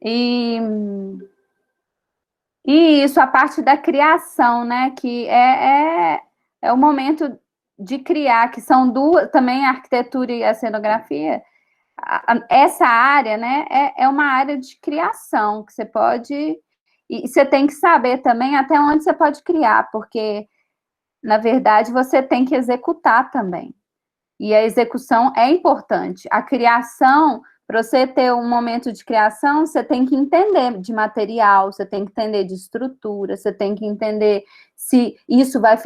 E, e isso, a parte da criação, né? Que é o momento de criar, que são duas, também a arquitetura e a cenografia. Essa área, né, é uma área de criação, que você pode... E você tem que saber também até onde você pode criar, porque, na verdade, você tem que executar também. E a execução é importante. A criação, para você ter um momento de criação, você tem que entender de material, você tem que entender de estrutura, você tem que entender se isso vai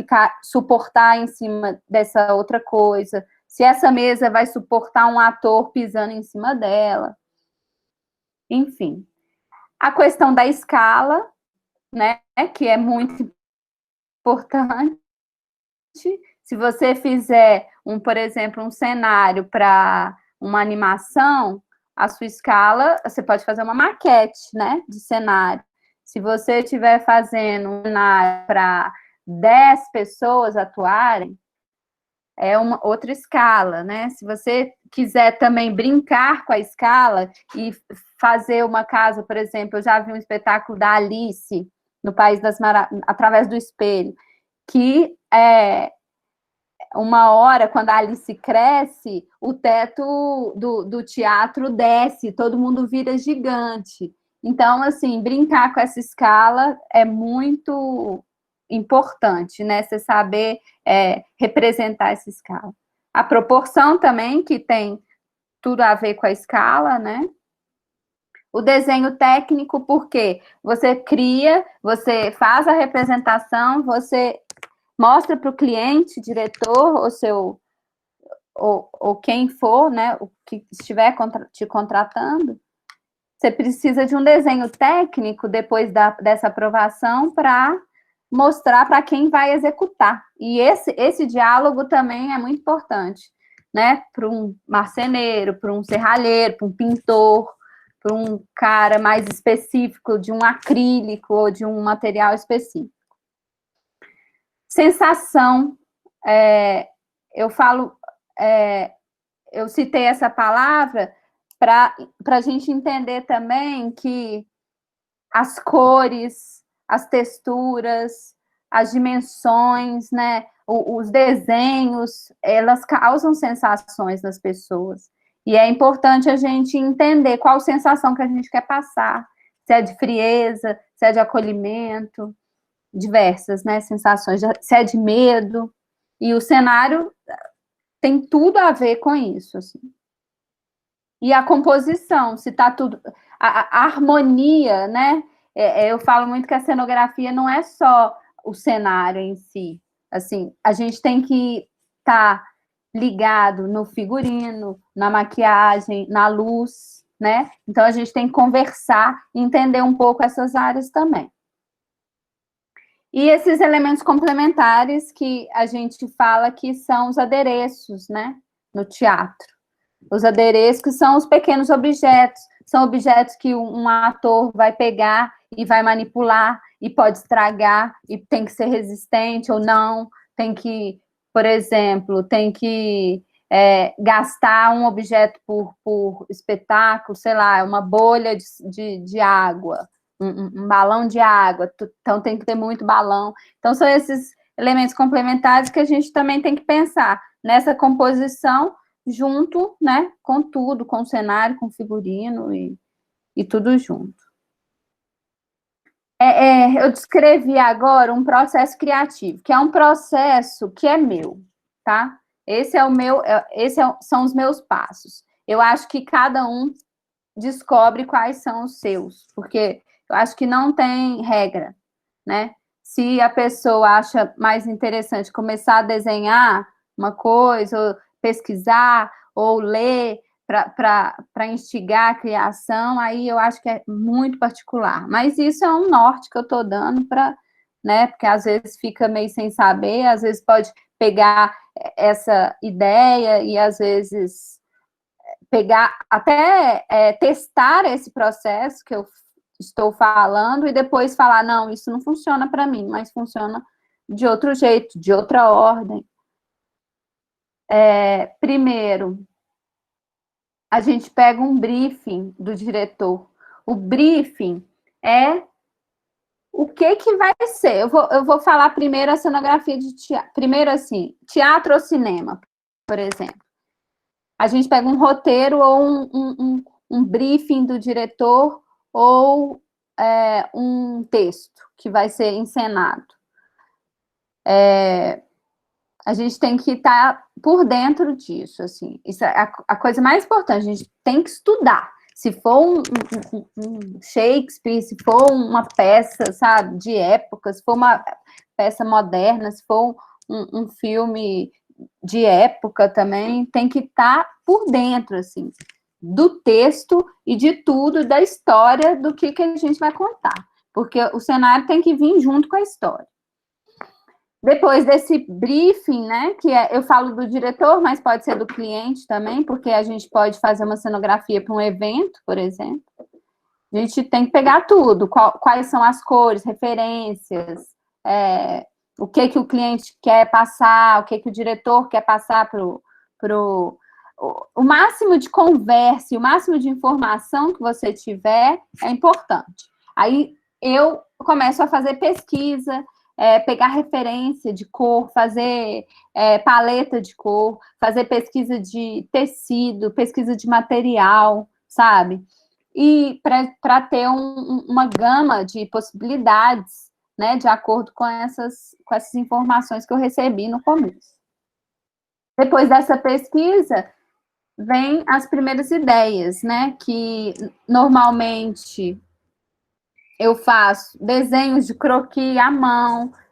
suportar em cima dessa outra coisa, se essa mesa vai suportar um ator pisando em cima dela. Enfim. A questão da escala, né, que é muito importante. Se você fizer, por exemplo, um cenário para uma animação, a sua escala, você pode fazer uma maquete, né, de cenário. Se você estiver fazendo um cenário para 10 pessoas atuarem, é uma outra escala, né? Se você quiser também brincar com a escala e fazer uma casa, por exemplo, eu já vi um espetáculo da Alice, no País das Maravilhas, através do espelho, que uma hora, quando a Alice cresce, o teto do teatro desce, todo mundo vira gigante. Então, assim, brincar com essa escala é muito importante, né? Você saber representar essa escala. A proporção também, que tem tudo a ver com a escala, né? O desenho técnico, porque você cria, você faz a representação, você mostra para o cliente, diretor, ou quem for, né, o que estiver te contratando, você precisa de um desenho técnico depois dessa aprovação para mostrar para quem vai executar. E esse diálogo também é muito importante, né, para um marceneiro, para um serralheiro, para um pintor, para um cara mais específico de um acrílico ou de um material específico. Sensação, eu falo, eu citei essa palavra para a gente entender também que as cores, as texturas, as dimensões, né, os desenhos, elas causam sensações nas pessoas. E é importante a gente entender qual sensação que a gente quer passar, se é de frieza, se é de acolhimento, diversas, né, sensações, se é de medo, e o cenário tem tudo a ver com isso, assim. E a composição, se tá tudo... A harmonia, né, eu falo muito que a cenografia não é só o cenário em si, assim, a gente tem que estar ligado no figurino, na maquiagem, na luz, né, então a gente tem que conversar e entender um pouco essas áreas também. E esses elementos complementares que a gente fala que são os adereços, né, no teatro. Os adereços que são os pequenos objetos, são objetos que um ator vai pegar e vai manipular, e pode estragar, e tem que ser resistente ou não, tem que, por exemplo, tem que gastar um objeto por espetáculo, sei lá, uma bolha de água, um balão de água, então tem que ter muito balão. Então, são esses elementos complementares que a gente também tem que pensar nessa composição junto, né, com tudo, com o cenário, com o figurino e tudo junto. Eu descrevi agora um processo criativo, que é um processo que é meu, tá? Esse é o meu, são os meus passos. Eu acho que cada um descobre quais são os seus, porque eu acho que não tem regra, né? Se a pessoa acha mais interessante começar a desenhar uma coisa, ou pesquisar, ou ler para instigar a criação, aí eu acho que é muito particular. Mas isso é um norte que eu estou dando para, né? Porque às vezes fica meio sem saber, às vezes pode pegar essa ideia e às vezes pegar, até testar esse processo que eu estou falando e depois falar, não, isso não funciona para mim, mas funciona de outro jeito, de outra ordem. Primeiro, a gente pega um briefing do diretor. O briefing é o que vai ser. Eu vou falar primeiro a cenografia de teatro. Primeiro, assim, teatro ou cinema, por exemplo. A gente pega um roteiro ou um briefing do diretor ou um texto que vai ser encenado. A gente tem que estar por dentro disso, assim. Isso é a coisa mais importante, a gente tem que estudar. Se for um Shakespeare, se for uma peça, sabe, de época, se for uma peça moderna, se for um filme de época também, tem que estar por dentro, assim, do texto e de tudo, da história, do que a gente vai contar. Porque o cenário tem que vir junto com a história. Depois desse briefing, né, que eu falo do diretor, mas pode ser do cliente também, porque a gente pode fazer uma cenografia para um evento, por exemplo. A gente tem que pegar tudo, quais são as cores, referências, o que o cliente quer passar, o que o diretor quer passar o máximo de conversa, o máximo de informação que você tiver é importante. Aí eu começo a fazer pesquisa, pegar referência de cor, fazer paleta de cor, fazer pesquisa de tecido, pesquisa de material, sabe? E para ter uma gama de possibilidades, né, de acordo com essas informações que eu recebi no começo. Depois dessa pesquisa, vem as primeiras ideias, né, que normalmente eu faço desenhos de croquis à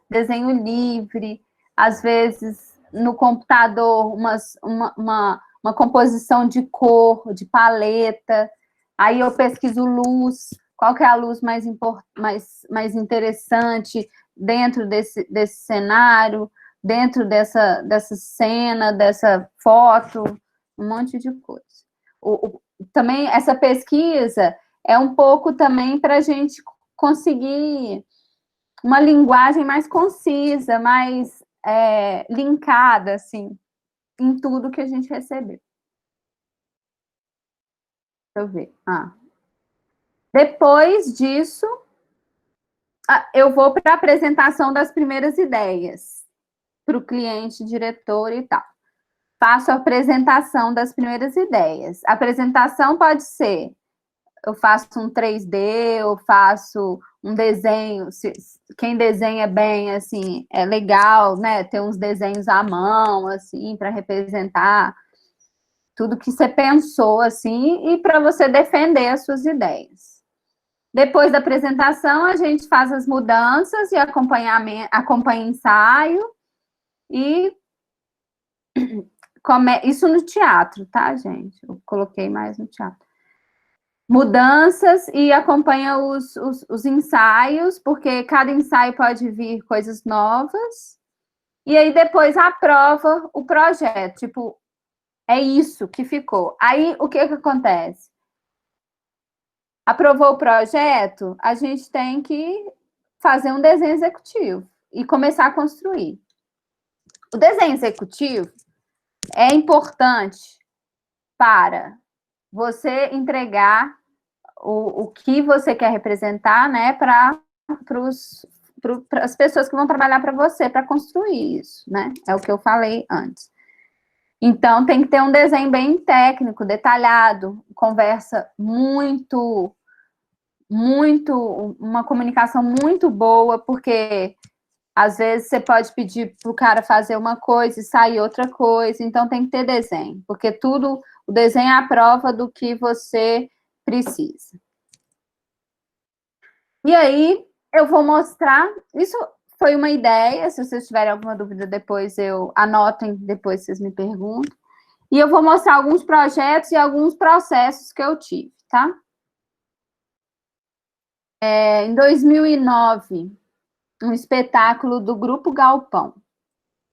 desenho livre, às vezes no computador uma composição de cor, de paleta, aí eu pesquiso luz, qual que é a luz mais interessante dentro desse cenário, dentro dessa cena, dessa foto, um monte de coisa. Também essa pesquisa é um pouco também para a gente conseguir uma linguagem mais concisa, mais linkada, assim, em tudo que a gente recebeu. Deixa eu ver. Depois disso, eu vou para a apresentação das primeiras ideias para o cliente, diretor e tal. Faço a apresentação das primeiras ideias. A apresentação pode ser, eu faço um 3D, eu faço um desenho, quem desenha bem, assim, é legal, né, ter uns desenhos à mão, assim, para representar tudo que você pensou, assim, e para você defender as suas ideias. Depois da apresentação, a gente faz as mudanças e acompanha ensaio, e isso no teatro, tá, gente? Eu coloquei mais no teatro. Mudanças e acompanha os ensaios, porque cada ensaio pode vir coisas novas. E aí depois aprova o projeto, tipo, é isso que ficou. Aí o que acontece? Aprovou o projeto, a gente tem que fazer um desenho executivo e começar a construir. O desenho executivo é importante para você entregar o que você quer representar, né, para as pessoas que vão trabalhar para você, para construir isso, né? É o que eu falei antes. Então, tem que ter um desenho bem técnico, detalhado, conversa muito, uma comunicação muito boa, porque às vezes você pode pedir para o cara fazer uma coisa e sair outra coisa, então tem que ter desenho, porque o desenho é a prova do que você precisa. E aí, eu vou mostrar, isso foi uma ideia, se vocês tiverem alguma dúvida depois, anotem, depois vocês me perguntam. E eu vou mostrar alguns projetos e alguns processos que eu tive, tá? Em 2009, um espetáculo do Grupo Galpão.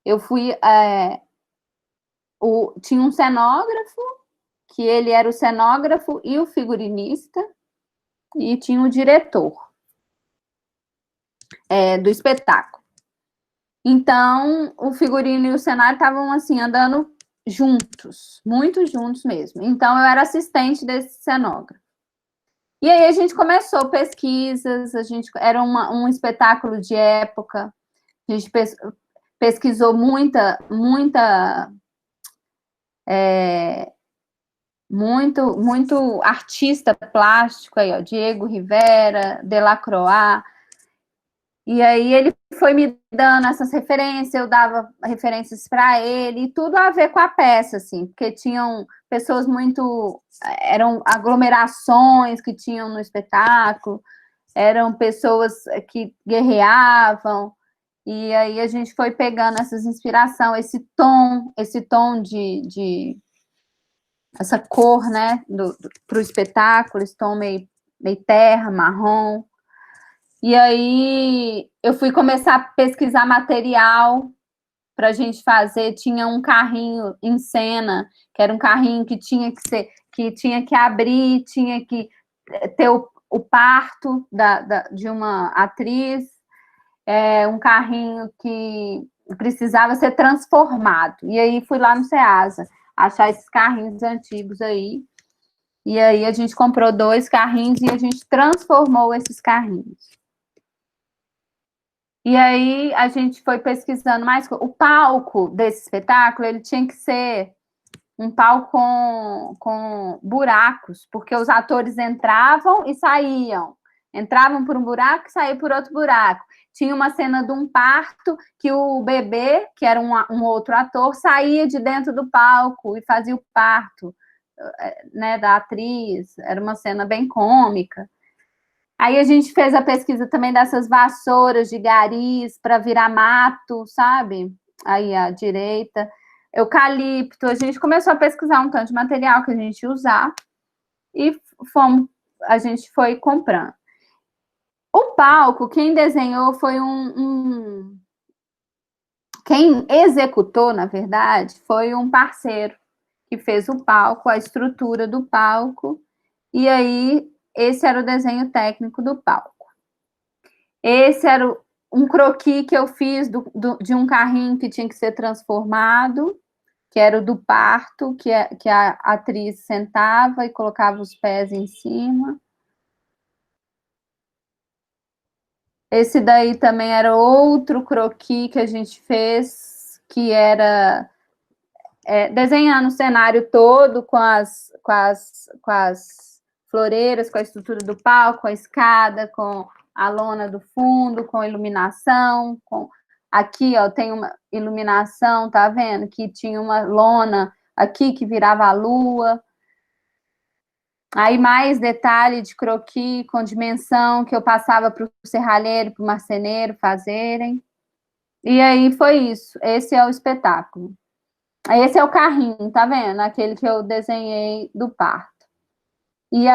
Eu fui... tinha um cenógrafo, que ele era o cenógrafo e o figurinista, e tinha o diretor do espetáculo. Então, o figurino e o cenário estavam, assim, andando juntos, muito juntos mesmo. Então, eu era assistente desse cenógrafo. E aí a gente começou pesquisas, era um espetáculo de época, a gente pesquisou muito artista plástico aí, ó, Diego Rivera, Delacroix, e aí ele foi me dando essas referências, eu dava referências para ele, e tudo a ver com a peça, assim, porque tinham pessoas eram aglomerações que tinham no espetáculo, eram pessoas que guerreavam, e aí a gente foi pegando essas inspiração, esse tom essa cor, né, para o espetáculo, esse tom meio terra, marrom. E aí eu fui começar a pesquisar material para a gente fazer. Tinha um carrinho em cena, que era um carrinho que tinha que abrir, tinha que ter o parto de uma atriz, um carrinho que precisava ser transformado. E aí fui lá no Ceasa achar esses carrinhos antigos aí. E aí a gente comprou 2 carrinhos e a gente transformou esses carrinhos. E aí a gente foi pesquisando mais. O palco desse espetáculo, ele tinha que ser um palco com buracos, porque os atores entravam e saíam. Entravam por um buraco e saíam por outro buraco. Tinha uma cena de um parto que o bebê, que era um outro ator, saía de dentro do palco e fazia o parto, né, da atriz. Era uma cena bem cômica. Aí a gente fez a pesquisa também dessas vassouras de garis para virar mato, sabe? Aí à direita. Eucalipto, a gente começou a pesquisar um tanto de material que a gente ia usar e a gente foi comprando. O palco, quem desenhou foi quem executou, na verdade, foi um parceiro que fez o palco, a estrutura do palco, e aí esse era o desenho técnico do palco. Esse era um croquis que eu fiz de um carrinho que tinha que ser transformado, que era o do parto, que a atriz sentava e colocava os pés em cima. Esse daí também era outro croquis que a gente fez, que era desenhando o cenário todo com as floreiras, com a estrutura do palco, com a escada, com a lona do fundo, com iluminação, aqui, ó, tem uma iluminação, tá vendo? Que tinha uma lona aqui que virava a lua. Aí mais detalhe de croquis com dimensão que eu passava para o serralheiro, para o marceneiro fazerem. E aí foi isso. Esse é o espetáculo. Esse é o carrinho, tá vendo? Aquele que eu desenhei do parto. E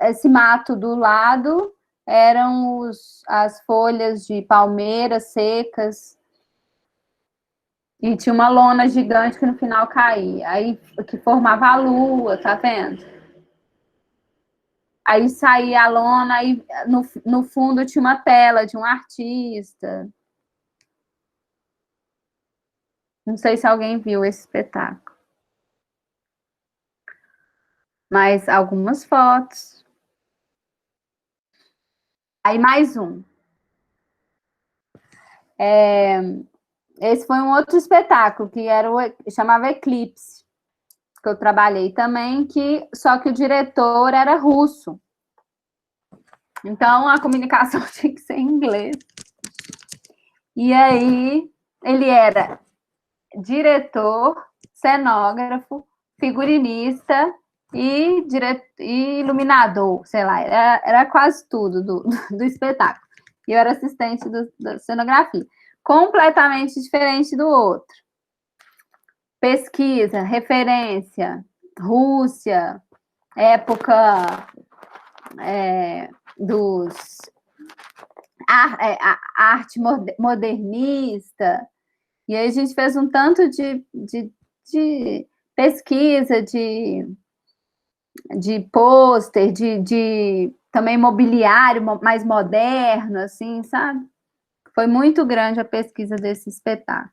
esse mato do lado eram as folhas de palmeira secas. E tinha uma lona gigante que no final caía. Aí que formava a lua, tá vendo? Aí saía a lona e no fundo tinha uma tela de um artista. Não sei se alguém viu esse espetáculo. Mas algumas fotos. Aí mais um. Esse foi um outro espetáculo, que chamava Eclipse, que eu trabalhei também, só que o diretor era russo. Então, a comunicação tinha que ser em inglês. E aí, ele era diretor, cenógrafo, figurinista e iluminador, sei lá, era quase tudo do espetáculo. E eu era assistente da cenografia. Completamente diferente do outro. Pesquisa, referência, Rússia, época arte modernista. E aí a gente fez um tanto de pesquisa, de pôster, de também mobiliário mais moderno, assim, sabe? Foi muito grande a pesquisa desse espetáculo.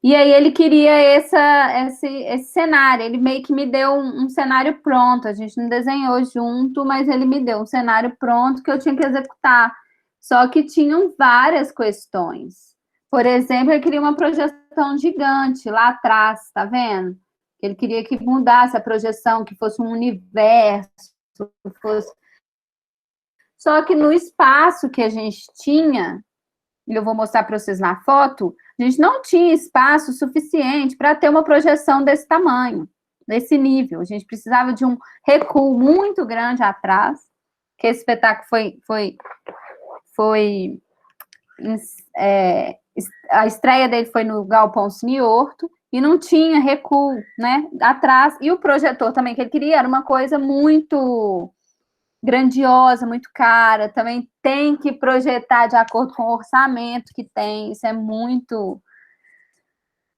E aí ele queria esse cenário, ele meio que me deu um cenário pronto, a gente não desenhou junto, mas ele me deu um cenário pronto que eu tinha que executar. Só que tinham várias questões. Por exemplo, ele queria uma projeção gigante lá atrás, tá vendo? Ele queria que mudasse a projeção, que fosse um universo, fosse... Só que no espaço que a gente tinha, e eu vou mostrar para vocês na foto, a gente não tinha espaço suficiente para ter uma projeção desse tamanho, desse nível. A gente precisava de um recuo muito grande atrás, que esse espetáculo a estreia dele foi no Galpão Cine Horto, e não tinha recuo, né, atrás. E o projetor também que ele queria era uma coisa muito grandiosa, muito cara, também tem que projetar de acordo com o orçamento que tem, isso é muito,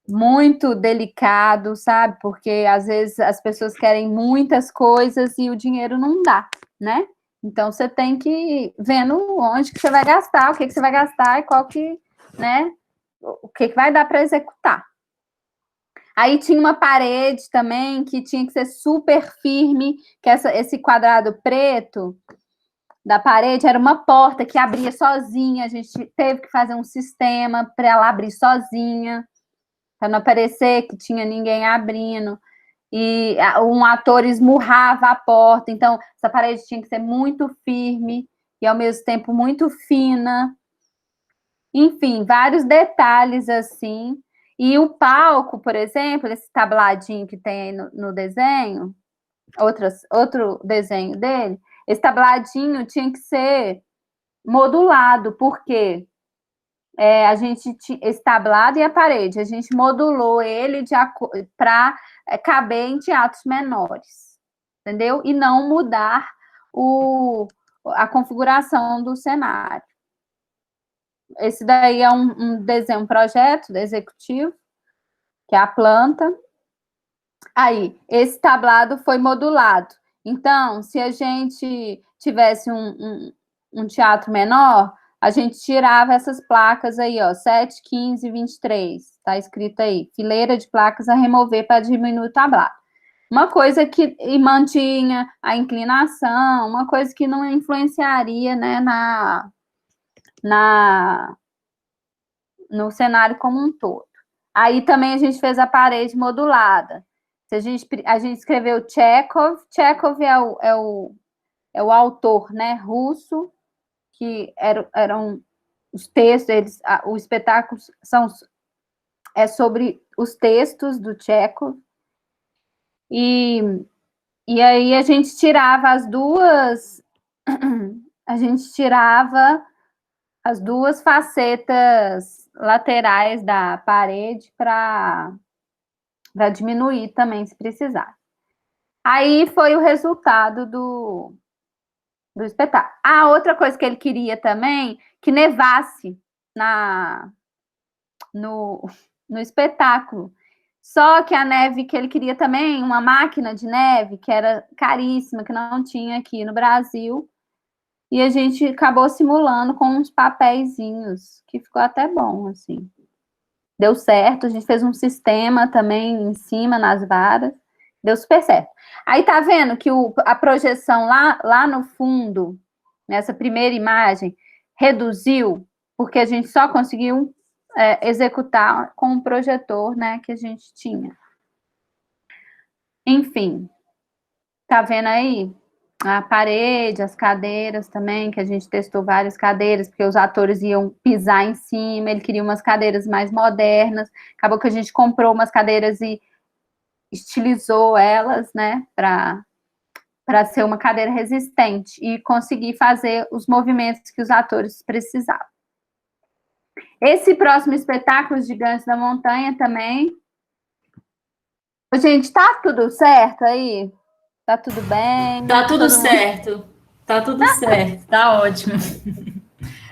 muito delicado, sabe? Porque às vezes as pessoas querem muitas coisas e o dinheiro não dá, né? Então você tem que ir vendo onde que você vai gastar, o que você vai gastar e qual que, né? O que vai dar para executar. Aí tinha uma parede também que tinha que ser super firme, que esse quadrado preto da parede era uma porta que abria sozinha, a gente teve que fazer um sistema para ela abrir sozinha, para não parecer que tinha ninguém abrindo, e um ator esmurrava a porta, então essa parede tinha que ser muito firme e ao mesmo tempo muito fina, enfim, vários detalhes assim, e o palco, por exemplo, esse tabladinho que tem aí no desenho, outro desenho dele, esse tabladinho tinha que ser modulado, porque a gente esse tablado e a parede, a gente modulou ele para caber em teatros menores, entendeu? E não mudar a configuração do cenário. Esse daí é um desenho, um projeto executivo, que é a planta. Aí, esse tablado foi modulado. Então, se a gente tivesse um teatro menor, a gente tirava essas placas aí, ó, 7, 15, 23, tá escrito aí, fileira de placas a remover para diminuir o tablado. Uma coisa que mantinha a inclinação, uma coisa que não influenciaria, né, no cenário como um todo. Aí também a gente fez a parede modulada. A gente escreveu Chekhov é o autor, né, russo, que eram os textos, o espetáculo é sobre os textos do Chekhov, e aí a gente tirava as duas facetas laterais da parede para diminuir também, se precisar. Aí foi o resultado do espetáculo. Outra coisa que ele queria também, que nevasse no espetáculo. Só que a neve que ele queria também, uma máquina de neve, que era caríssima, que não tinha aqui no Brasil, e a gente acabou simulando com uns papeizinhos, que ficou até bom, assim. Deu certo, a gente fez um sistema também em cima, nas varas, deu super certo. Aí tá vendo que a projeção lá no fundo, nessa primeira imagem, reduziu, porque a gente só conseguiu executar com o projetor, né, que a gente tinha. Enfim, tá vendo aí? A parede, as cadeiras também, que a gente testou várias cadeiras, porque os atores iam pisar em cima, ele queria umas cadeiras mais modernas, acabou que a gente comprou umas cadeiras e estilizou elas, né, para ser uma cadeira resistente e conseguir fazer os movimentos que os atores precisavam. Esse próximo espetáculo, Gigantes da Montanha, também. Gente, tá tudo certo aí? Tá tudo bem? Tá tudo certo. Tá tudo certo. Tá ótimo.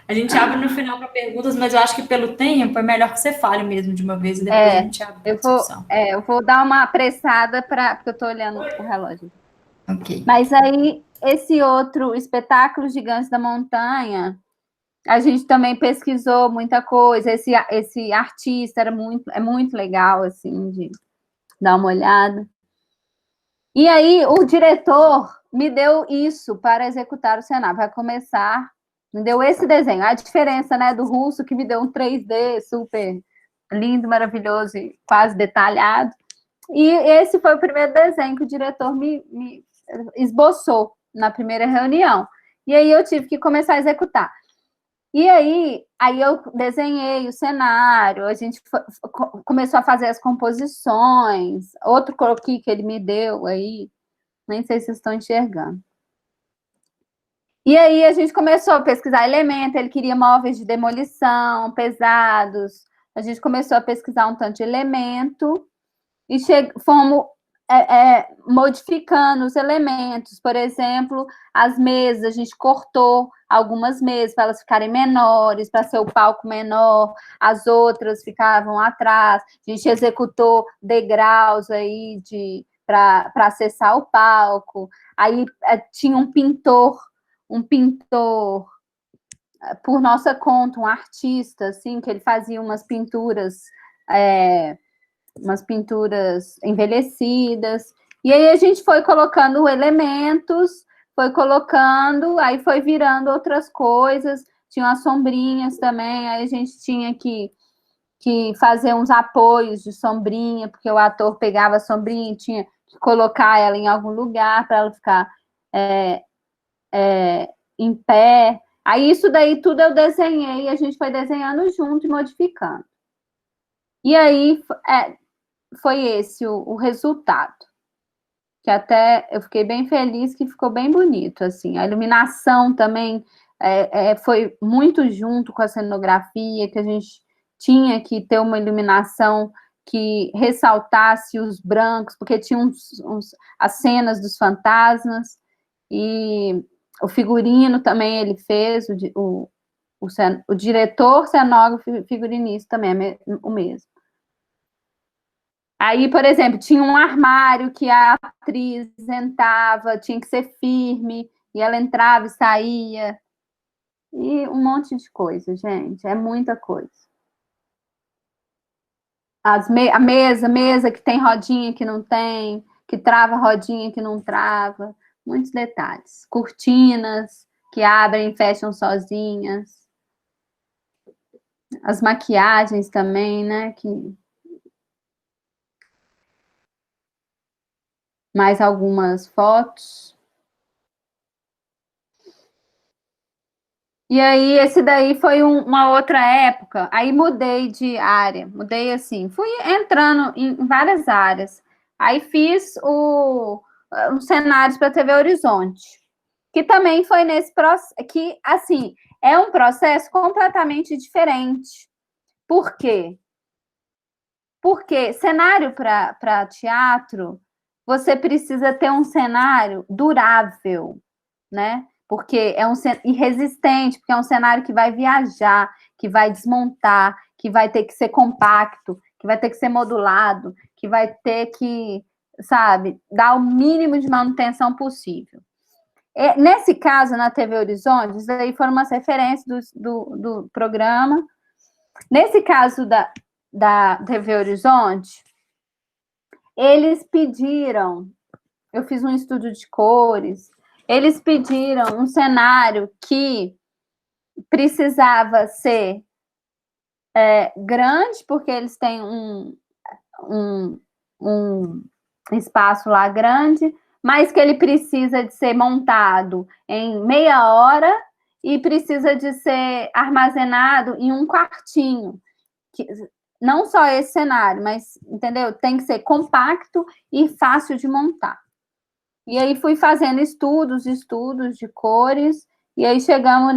A gente abre no final para perguntas, mas eu acho que pelo tempo é melhor que você fale mesmo de uma vez e depois a gente abre para discussão. Eu vou dar uma apressada porque eu tô olhando o relógio. Ok. Mas aí, esse outro espetáculo Gigantes da Montanha, A gente também pesquisou muita coisa. Esse artista é muito legal, assim, de dar uma olhada. E aí, o diretor me deu isso para executar o cenário. Vai começar, me deu esse desenho. A diferença, né, do russo, que me deu um 3D super lindo, maravilhoso e quase detalhado. E esse foi o primeiro desenho que o diretor me esboçou na primeira reunião. E aí eu tive que começar a executar. E aí eu desenhei o cenário, a gente começou a fazer as composições, outro croquis que ele me deu aí, nem sei se vocês estão enxergando. E aí a gente começou a pesquisar elementos, ele queria móveis de demolição, pesados, a gente começou a pesquisar um tanto de elemento, e fomos modificando os elementos. Por exemplo, as mesas, a gente cortou algumas mesas para elas ficarem menores, para ser o palco menor, as outras ficavam atrás, a gente executou degraus aí para acessar o palco, aí tinha um pintor por nossa conta, um artista, assim, que ele fazia umas pinturas envelhecidas, e aí a gente foi colocando elementos, foi colocando, aí foi virando outras coisas, tinha as sombrinhas também, aí a gente tinha que fazer uns apoios de sombrinha, porque o ator pegava a sombrinha e tinha que colocar ela em algum lugar para ela ficar em pé. Aí isso daí tudo eu desenhei, a gente foi desenhando junto e modificando. E aí foi esse o resultado, que até eu fiquei bem feliz, que ficou bem bonito, assim. A iluminação também foi muito junto com a cenografia, que a gente tinha que ter uma iluminação que ressaltasse os brancos, porque tinha as cenas dos fantasmas, e o figurino também ele fez, o diretor, cenógrafo e figurinista também é o mesmo. Aí, por exemplo, tinha um armário que a atriz entrava, tinha que ser firme, e ela entrava e saía. E um monte de coisa, gente, é muita coisa. A mesa que tem rodinha que não tem, que trava rodinha que não trava, muitos detalhes. Cortinas que abrem e fecham sozinhas. As maquiagens também, né, mais algumas fotos. E aí, esse daí foi uma outra época. Aí mudei de área, mudei assim, fui entrando em várias áreas. Aí fiz os cenários para a TV Horizonte, que também foi nesse processo, que, assim, é um processo completamente diferente. Por quê? Porque cenário para teatro, você precisa ter um cenário durável, né? Porque e resistente, porque é um cenário que vai viajar, que vai desmontar, que vai ter que ser compacto, que vai ter que ser modulado, que vai ter que, sabe, dar o mínimo de manutenção possível. Nesse caso, na TV Horizonte, isso aí foram umas referências do programa. Nesse caso da TV Horizonte, eles pediram, eu fiz um estudo de cores, eles pediram um cenário que precisava ser grande, porque eles têm um espaço lá grande, mas que ele precisa de ser montado em meia hora e precisa de ser armazenado em um quartinho. Não só esse cenário, mas, entendeu? Tem que ser compacto e fácil de montar. E aí fui fazendo estudos de cores, e aí chegamos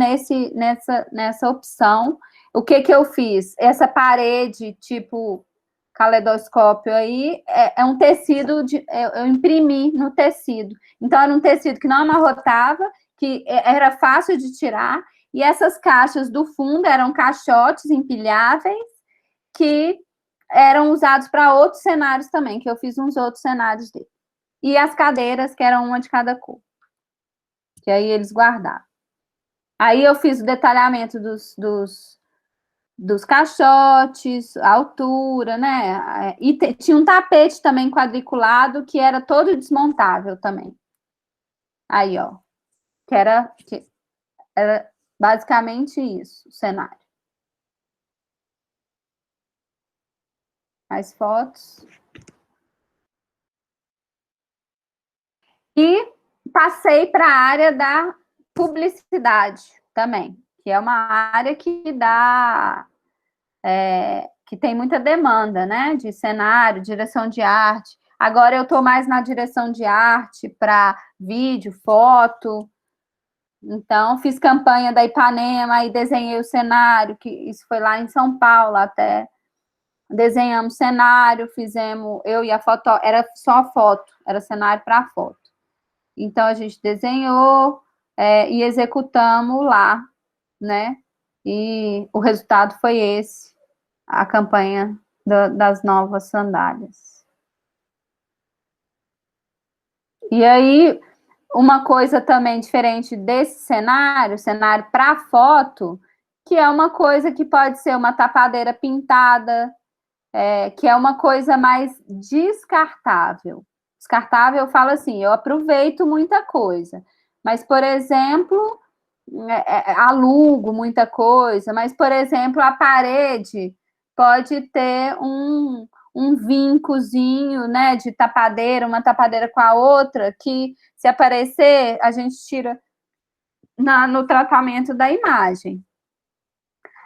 nessa opção. O que eu fiz? Essa parede, tipo caleidoscópio aí, é um tecido, eu imprimi no tecido. Então, era um tecido que não amarrotava, que era fácil de tirar, e essas caixas do fundo eram caixotes empilháveis, que eram usados para outros cenários também, que eu fiz uns outros cenários dele. E as cadeiras, que eram uma de cada cor, que aí eles guardavam. Aí eu fiz o detalhamento dos caixotes, a altura, né? E tinha um tapete também quadriculado que era todo desmontável também. Aí, ó, que era basicamente isso, o cenário. Mais fotos. E passei para a área da publicidade também, que é uma área que dá... que tem muita demanda, né? De cenário, direção de arte. Agora eu estou mais na direção de arte para vídeo, foto. Então, fiz campanha da Ipanema e desenhei o cenário, que isso foi lá em São Paulo até. Desenhamos cenário, fizemos, eu e a foto, era só foto, era cenário para foto. Então, a gente desenhou e executamos lá, né? E o resultado foi esse, a campanha das novas sandálias. E aí, uma coisa também diferente desse cenário para foto, que é uma coisa que pode ser uma tapadeira pintada, que é uma coisa mais descartável. Descartável, eu falo assim, eu aproveito muita coisa, mas, por exemplo, alugo muita coisa, mas, por exemplo, a parede pode ter um vincozinho, né, de tapadeira, uma tapadeira com a outra, que se aparecer, a gente tira no tratamento da imagem.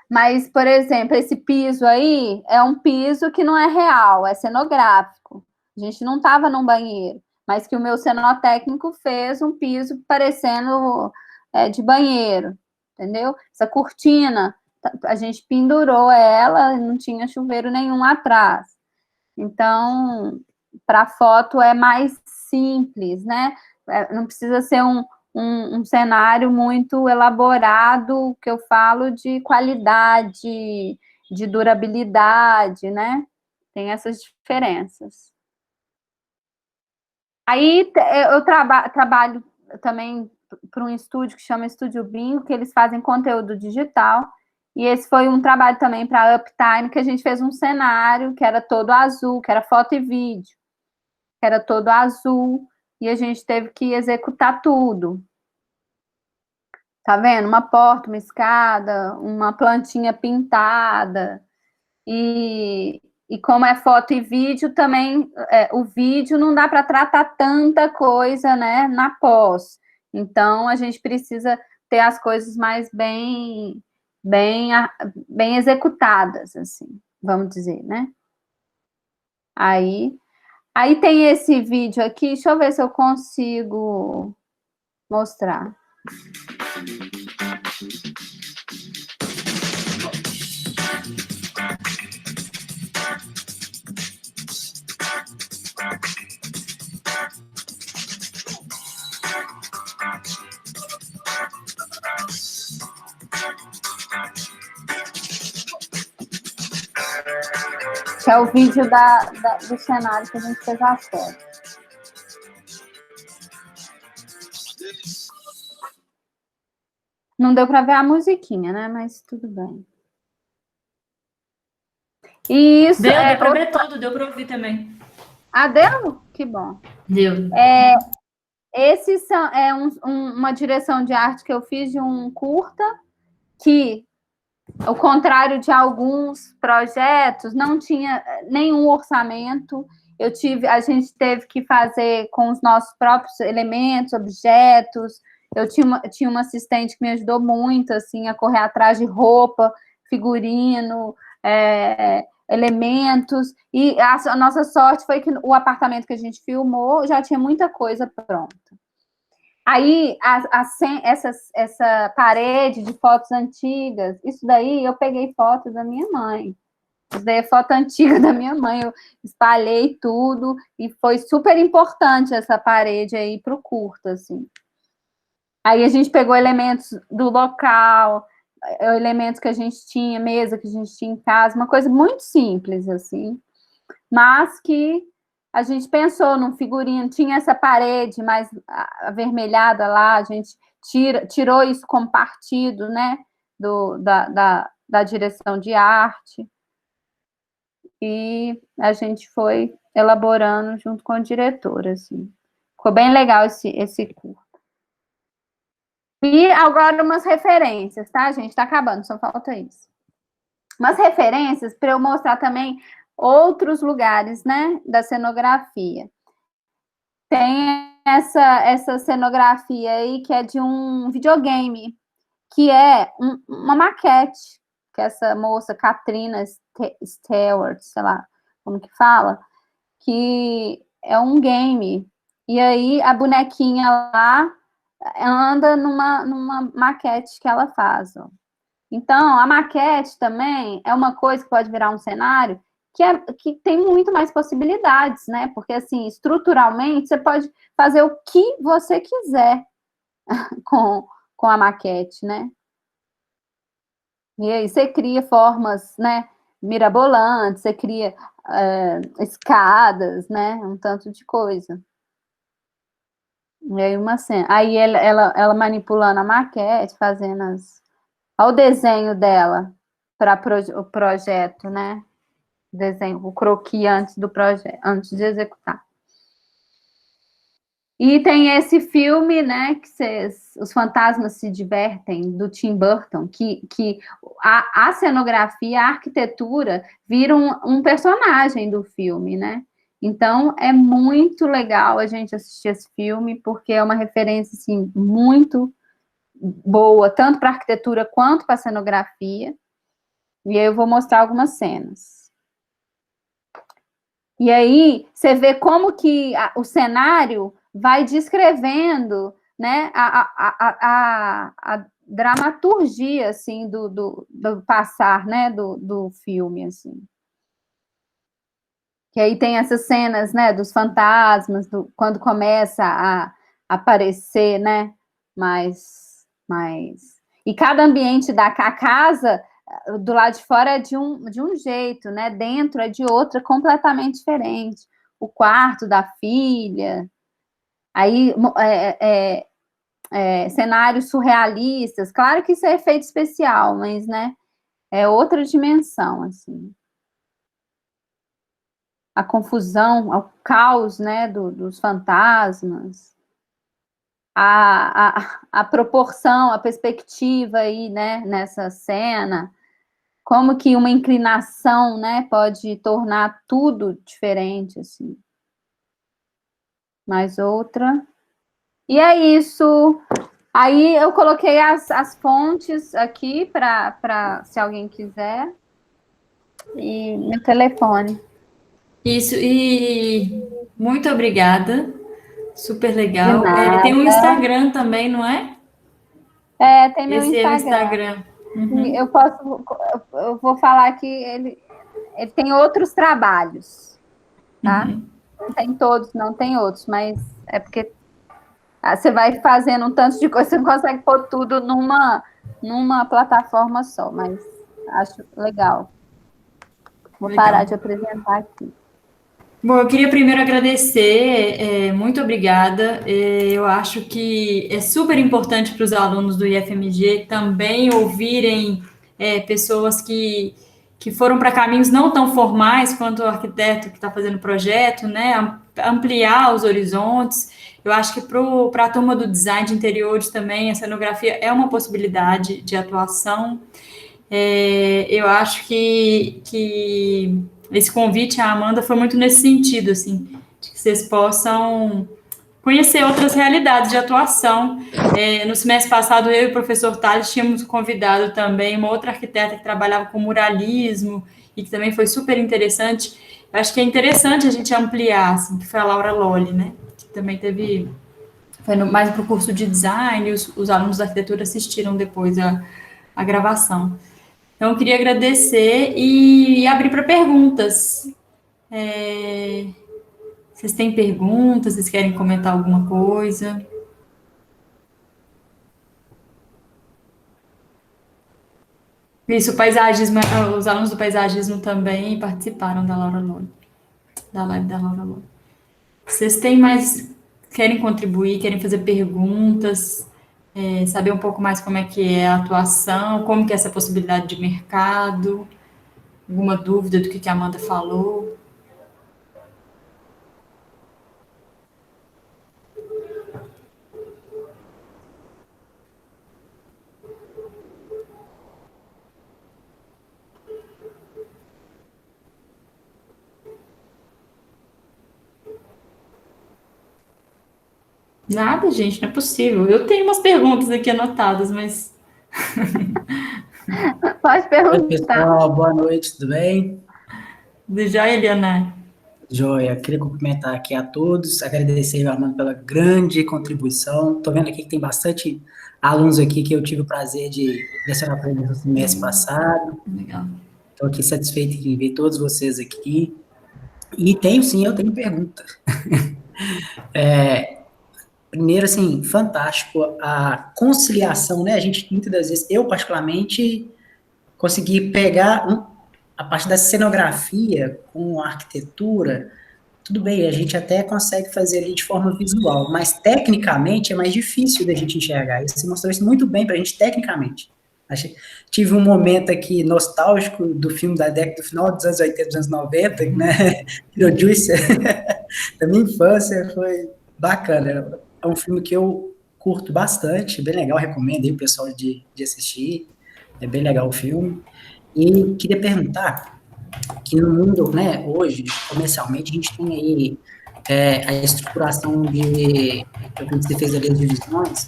Mas, por exemplo, esse piso aí é um piso que não é real, é cenográfico. A gente não estava num banheiro, mas que o meu cenotécnico fez um piso parecendo de banheiro, entendeu? Essa cortina, a gente pendurou ela, não tinha chuveiro nenhum atrás. Então, para foto é mais simples, né? Não precisa ser um cenário muito elaborado, que eu falo de qualidade, de durabilidade, né? Tem essas diferenças. Aí eu trabalho também para um estúdio que chama Estúdio Bingo, que eles fazem conteúdo digital. E esse foi um trabalho também para a Uptime, que a gente fez um cenário que era todo azul, que era foto e vídeo, que era todo azul, e a gente teve que executar tudo. Tá vendo? Uma porta, uma escada, uma plantinha pintada. E como é foto e vídeo, também o vídeo não dá para tratar tanta coisa, né, na pós. Então, a gente precisa ter as coisas mais bem executadas, assim, vamos dizer, né? Aí tem esse vídeo aqui, deixa eu ver se eu consigo mostrar. Que é o vídeo do cenário que a gente fez a foto. Não deu para ver a musiquinha, né? Mas tudo bem. E isso deu para ver tudo, deu para ouvir também. Ah, deu? Que bom. Deu. Esses são uma direção de arte que eu fiz de um curta que, ao contrário de alguns projetos, não tinha nenhum orçamento. A gente teve que fazer com os nossos próprios elementos, objetos. Eu tinha uma assistente que me ajudou muito, assim, a correr atrás de roupa, figurino, elementos. E a nossa sorte foi que o apartamento que a gente filmou já tinha muita coisa pronta. Aí, essa parede de fotos antigas, isso daí eu peguei foto da minha mãe. Isso daí é foto antiga da minha mãe. Eu espalhei tudo e foi super importante essa parede aí para o curta, assim. Aí a gente pegou elementos do local, elementos que a gente tinha, mesa que a gente tinha em casa, uma coisa muito simples, assim, mas que a gente pensou num figurino, tinha essa parede mais avermelhada lá, a gente tirou isso como partido, né, da direção de arte, e a gente foi elaborando junto com a diretora, assim. Ficou bem legal esse curso. E agora umas referências, tá, gente? Tá acabando, só falta isso. Umas referências para eu mostrar também outros lugares, né, da cenografia. Tem essa cenografia aí que é de um videogame, que é uma maquete, que essa moça, Katrina Stewart, sei lá como que fala, que é um game. E aí a bonequinha lá anda numa maquete que ela faz. Ó. Então, a maquete também é uma coisa que pode virar um cenário que tem muito mais possibilidades, né? Porque, assim, estruturalmente, você pode fazer o que você quiser com a maquete, né? E aí você cria formas, né, mirabolantes, você cria escadas, né, um tanto de coisa. E aí uma cena. Aí ela manipulando a maquete, fazendo o desenho dela para o projeto, né? Desenho, o croquis antes do projeto, antes de executar. E tem esse filme, né, que Os Fantasmas Se Divertem, do Tim Burton, que a cenografia, a arquitetura vira um personagem do filme, né? Então, é muito legal a gente assistir esse filme, porque é uma referência, assim, muito boa, tanto para a arquitetura quanto para a cenografia. E aí eu vou mostrar algumas cenas. E aí, você vê como que o cenário vai descrevendo, né, a dramaturgia, assim, do passar, né, do filme, assim. Que aí tem essas cenas, né, dos fantasmas, quando começa a aparecer, né, mais... E cada ambiente da casa, do lado de fora é de um jeito, né, dentro é de outro, completamente diferente. O quarto da filha, aí cenários surrealistas, claro que isso é efeito especial, mas, né, é outra dimensão, assim. A confusão, o caos, né, dos fantasmas, a proporção, a perspectiva aí, né, nessa cena, como que uma inclinação, né, pode tornar tudo diferente, assim. Mais outra. E é isso. Aí eu coloquei as fontes aqui para se alguém quiser. E meu telefone. Isso, e muito obrigada. Super De legal. Tem um nada. Instagram também, não é? Tem meu Esse é o Instagram. Instagram. Uhum. Eu vou falar que ele tem outros trabalhos, tá? Uhum. Não tem todos, não tem outros, mas é porque você vai fazendo um tanto de coisa, você não consegue pôr tudo numa plataforma só, mas acho legal. Vou parar Legal. de apresentar aqui. Bom, eu queria primeiro agradecer, muito obrigada. Eu acho que é super importante para os alunos do IFMG também ouvirem pessoas que foram para caminhos não tão formais quanto o arquiteto que está fazendo o projeto, né? Ampliar os horizontes. Eu acho que para a turma do design de interiores também, a cenografia é uma possibilidade de atuação. Eu acho que esse convite à Amanda foi muito nesse sentido, assim, de que vocês possam conhecer outras realidades de atuação. No semestre passado, eu e o professor Thales tínhamos convidado também uma outra arquiteta que trabalhava com muralismo e que também foi super interessante. Eu acho que é interessante a gente ampliar, assim, que foi a Laura Lolli, né? Que também foi mais para o curso de design, e os alunos da arquitetura assistiram depois a gravação. Então, eu queria agradecer e abrir para perguntas. Vocês têm perguntas? Vocês querem comentar alguma coisa? Isso, o paisagismo, os alunos do paisagismo também participaram da Laura Lone, da live da Laura Lone. Vocês têm mais, querem contribuir, querem fazer perguntas? saber um pouco mais como é que é a atuação, como que é essa possibilidade de mercado, alguma dúvida do que a Amanda falou. Nada, gente, não é possível. Eu tenho umas perguntas aqui anotadas, mas Pode Oi, perguntar. pessoal, boa noite, tudo bem? já, Eliana, Joia, queria cumprimentar aqui a todos, agradecer ao Armando pela grande contribuição. Estou vendo aqui que tem bastante alunos aqui que eu tive o prazer de lecionar para eles no semestre passado. legal. Estou aqui satisfeito em ver todos vocês aqui. E tenho, sim, eu tenho pergunta. Primeiro, assim, fantástico a conciliação, né? A gente, muitas das vezes, eu particularmente, consegui pegar a parte da cenografia com a arquitetura. Tudo bem, a gente até consegue fazer ali de forma visual, mas tecnicamente é mais difícil da gente enxergar. Você mostrou isso muito bem para a gente tecnicamente. Tive um momento aqui nostálgico do filme da década do final dos anos 80, dos anos 90, né? Beetlejuice, da minha infância, foi bacana. É um filme que eu curto bastante, bem legal, recomendo aí o pessoal de assistir. É bem legal o filme. E queria perguntar que no mundo, né, hoje, comercialmente, a gente tem aí a estruturação de, eu vi que você fez ali as divisões,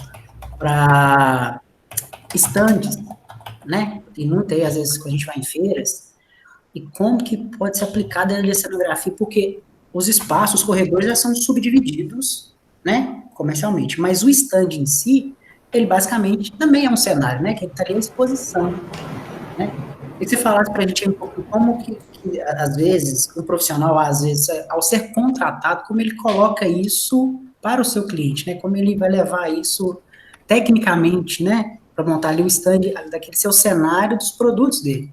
para estandes, né? Tem muita aí, às vezes, quando a gente vai em feiras, e como que pode ser aplicada a cenografia, porque os espaços, os corredores já são subdivididos, né, comercialmente, mas o stand em si, ele basicamente também é um cenário, né, que estaria à exposição, né? E que você falasse para a gente um pouco como que, às vezes, o profissional, às vezes, ao ser contratado, como ele coloca isso para o seu cliente, né? Como ele vai levar isso tecnicamente, né? Para montar ali o stand daquele seu cenário dos produtos dele.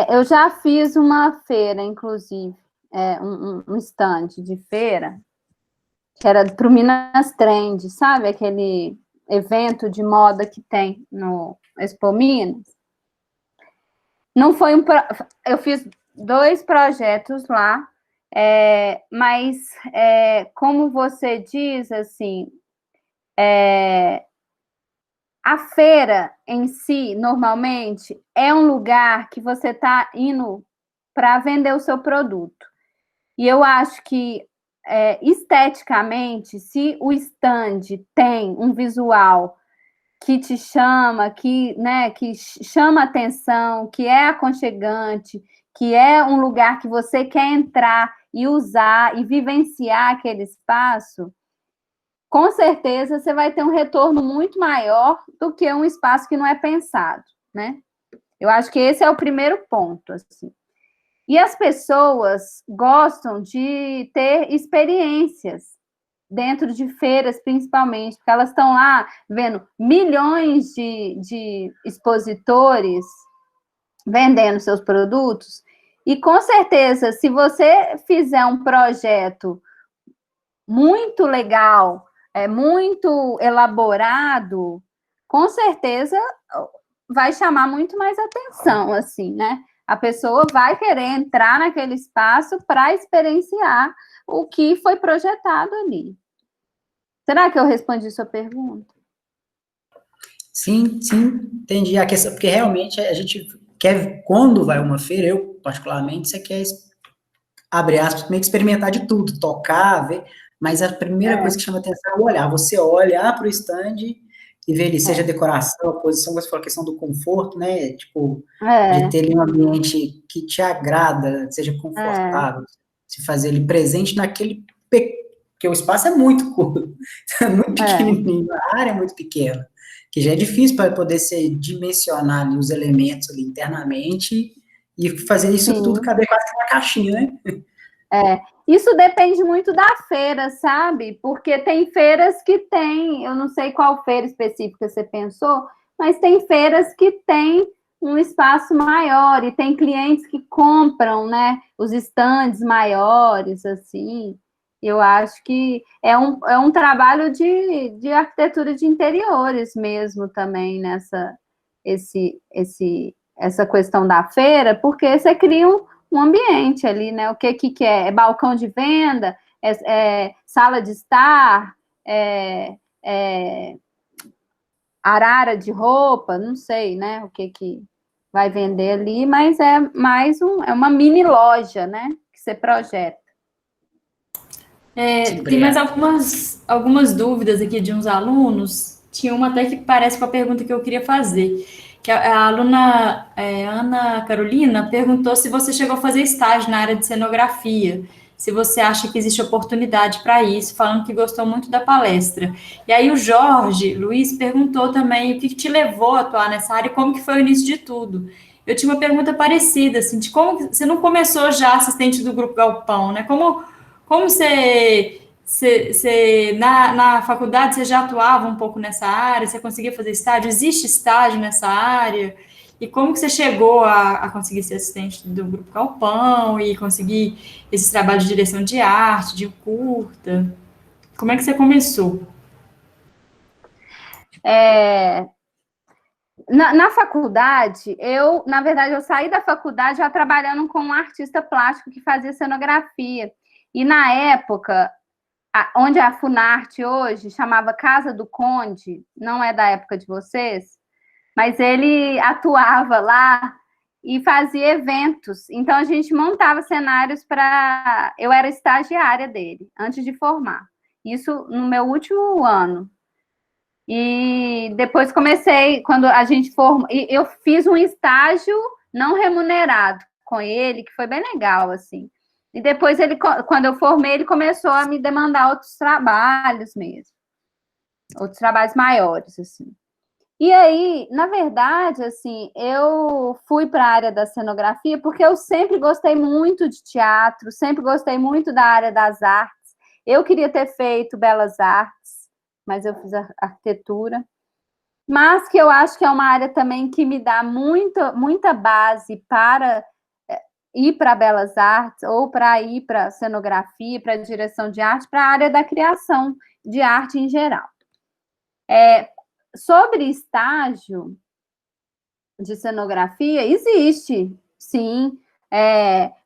Eu já fiz uma feira, inclusive, um stand de feira, que era para o Minas Trend, sabe? Aquele evento de moda que tem no Expo Minas. Não foi eu fiz 2 projetos lá, mas como você diz, assim, a feira em si, normalmente, é um lugar que você está indo para vender o seu produto. E eu acho que, esteticamente, se o stand tem um visual que te chama, né, que chama atenção, que é aconchegante, que é um lugar que você quer entrar e usar e vivenciar aquele espaço, com certeza você vai ter um retorno muito maior do que um espaço que não é pensado, né? Eu acho que esse é o primeiro ponto, assim. E as pessoas gostam de ter experiências dentro de feiras, principalmente, porque elas estão lá vendo milhões de expositores vendendo seus produtos, e com certeza, se você fizer um projeto muito legal, muito elaborado, com certeza vai chamar muito mais atenção, assim, né? A pessoa vai querer entrar naquele espaço para experienciar o que foi projetado ali. Será que eu respondi sua pergunta? Sim, sim, entendi a questão, porque realmente a gente quer, quando vai a uma feira, eu particularmente, você quer, abre aspas, meio que experimentar de tudo, tocar, ver, mas a primeira coisa que chama atenção é o olhar, você olhar para o stand e ver ali, seja a decoração, a posição, você falou a questão do conforto, né, tipo, de ter ali um ambiente que te agrada, seja confortável, se fazer ele presente naquele, porque o espaço é muito curto, é muito pequenininho, a área é muito pequena, que já é difícil para poder se dimensionar ali os elementos ali internamente e fazer isso Sim. tudo caber quase que uma caixinha, né? Isso depende muito da feira, sabe? Porque tem feiras que tem, eu não sei qual feira específica você pensou, mas tem feiras que tem um espaço maior e tem clientes que compram, né, os estandes maiores, assim. Eu acho que é um trabalho de arquitetura de interiores mesmo também, essa questão da feira, porque você cria um ambiente ali, né? O que é? É balcão de venda? É sala de estar? É arara de roupa? Não sei, né? O que vai vender ali, mas é mais é uma mini loja, né? Que você projeta. Sim, Tem mais obrigado. algumas dúvidas aqui de uns alunos. Tinha uma até que parece com a pergunta que eu queria fazer. Que a aluna Ana Carolina perguntou se você chegou a fazer estágio na área de cenografia, se você acha que existe oportunidade para isso, falando que gostou muito da palestra. E aí o Jorge Luiz perguntou também o que te levou a atuar nessa área e como que foi o início de tudo. Eu tinha uma pergunta parecida, assim, de como você não começou já assistente do Grupo Galpão, né? Como você na faculdade você já atuava um pouco nessa área? Você conseguia fazer estágio? Existe estágio nessa área? E como que você chegou a conseguir ser assistente do Grupo Galpão e conseguir esse trabalho de direção de arte, de curta? Como é que você começou? Na faculdade, na verdade, eu saí da faculdade já trabalhando com um artista plástico que fazia cenografia. E na época, onde é a Funarte hoje, chamava Casa do Conde, não é da época de vocês, mas ele atuava lá e fazia eventos. Então, a gente montava cenários para... Eu era estagiária dele, antes de formar. Isso no meu último ano. E depois comecei, quando a gente formou, eu fiz um estágio não remunerado com ele, que foi bem legal, assim. E depois, quando eu formei, ele começou a me demandar outros trabalhos mesmo. Outros trabalhos maiores, assim. E aí, na verdade, assim, eu fui para a área da cenografia porque eu sempre gostei muito de teatro, sempre gostei muito da área das artes. Eu queria ter feito belas artes, mas eu fiz arquitetura. Mas que eu acho que é uma área também que me dá muita base para ir para belas artes ou para ir para cenografia, para direção de arte, para a área da criação de arte em geral. Sobre estágio de cenografia, existe, sim.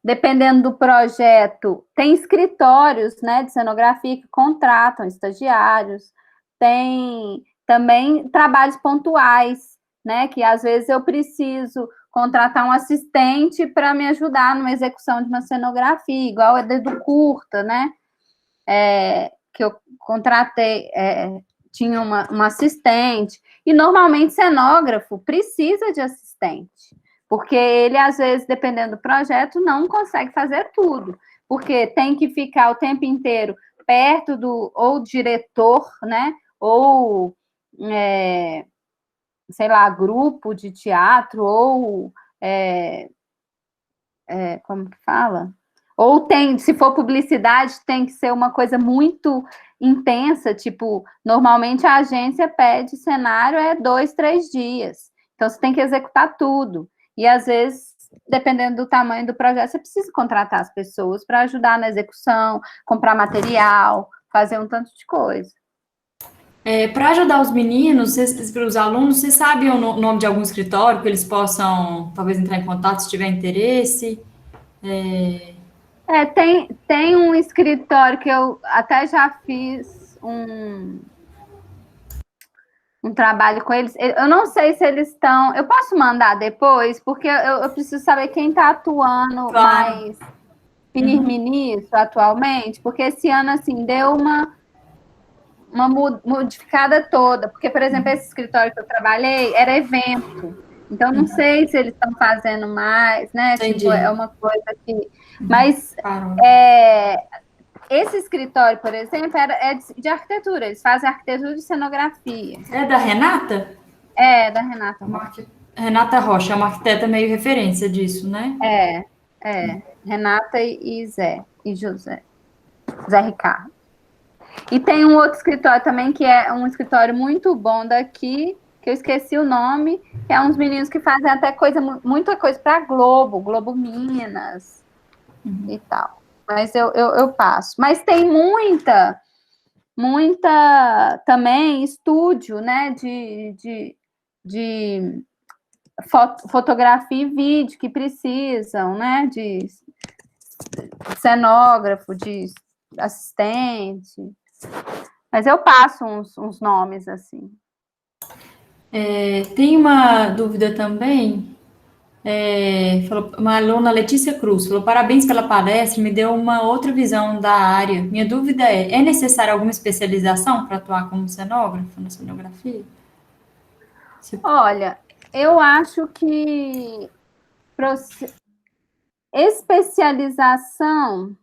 Dependendo do projeto, tem escritórios, né, de cenografia que contratam estagiários, tem também trabalhos pontuais, né, que às vezes eu preciso contratar um assistente para me ajudar numa execução de uma cenografia, igual a do curta, né, que eu contratei, tinha uma assistente, e normalmente cenógrafo precisa de assistente, porque ele, às vezes, dependendo do projeto, não consegue fazer tudo, porque tem que ficar o tempo inteiro perto ou diretor, né, ou, sei lá, grupo de teatro, ou, como que fala? Ou se for publicidade, tem que ser uma coisa muito intensa, tipo, normalmente a agência pede cenário 2, 3 dias. Então, você tem que executar tudo. E, às vezes, dependendo do tamanho do projeto, você precisa contratar as pessoas para ajudar na execução, comprar material, fazer um tanto de coisa. Para ajudar os meninos, para os alunos, vocês sabem o nome de algum escritório que eles possam, talvez, entrar em contato se tiver interesse? Tem um escritório que eu até já fiz um trabalho com eles. Eu não sei se eles estão... Eu posso mandar depois, porque eu preciso saber quem está atuando mais firme nisso atualmente, porque esse ano, assim, deu uma modificada toda. Porque, por exemplo, esse escritório que eu trabalhei era evento. Então, não sei se eles estão fazendo mais, né? Entendi. Tipo, é uma coisa que... Mas esse escritório, por exemplo, é de arquitetura. Eles fazem arquitetura de cenografia. É da Renata? É, da Renata Rocha. Renata Rocha, é uma arquiteta meio referência disso, né? Renata e Zé. E José. Zé Ricardo. E tem um outro escritório também, que é um escritório muito bom daqui, que eu esqueci o nome, que é uns meninos que fazem até muita coisa para Globo Minas e tal. mas eu passo. Mas tem muita também estúdio, né, de fotografia e vídeo que precisam, né, de cenógrafo, de assistente. Mas eu passo uns nomes, assim. Tem uma dúvida também, uma aluna, Letícia Cruz, falou, parabéns pela palestra, me deu uma outra visão da área. Minha dúvida é necessária alguma especialização para atuar como cenógrafo na cenografia? Olha, eu acho que especialização...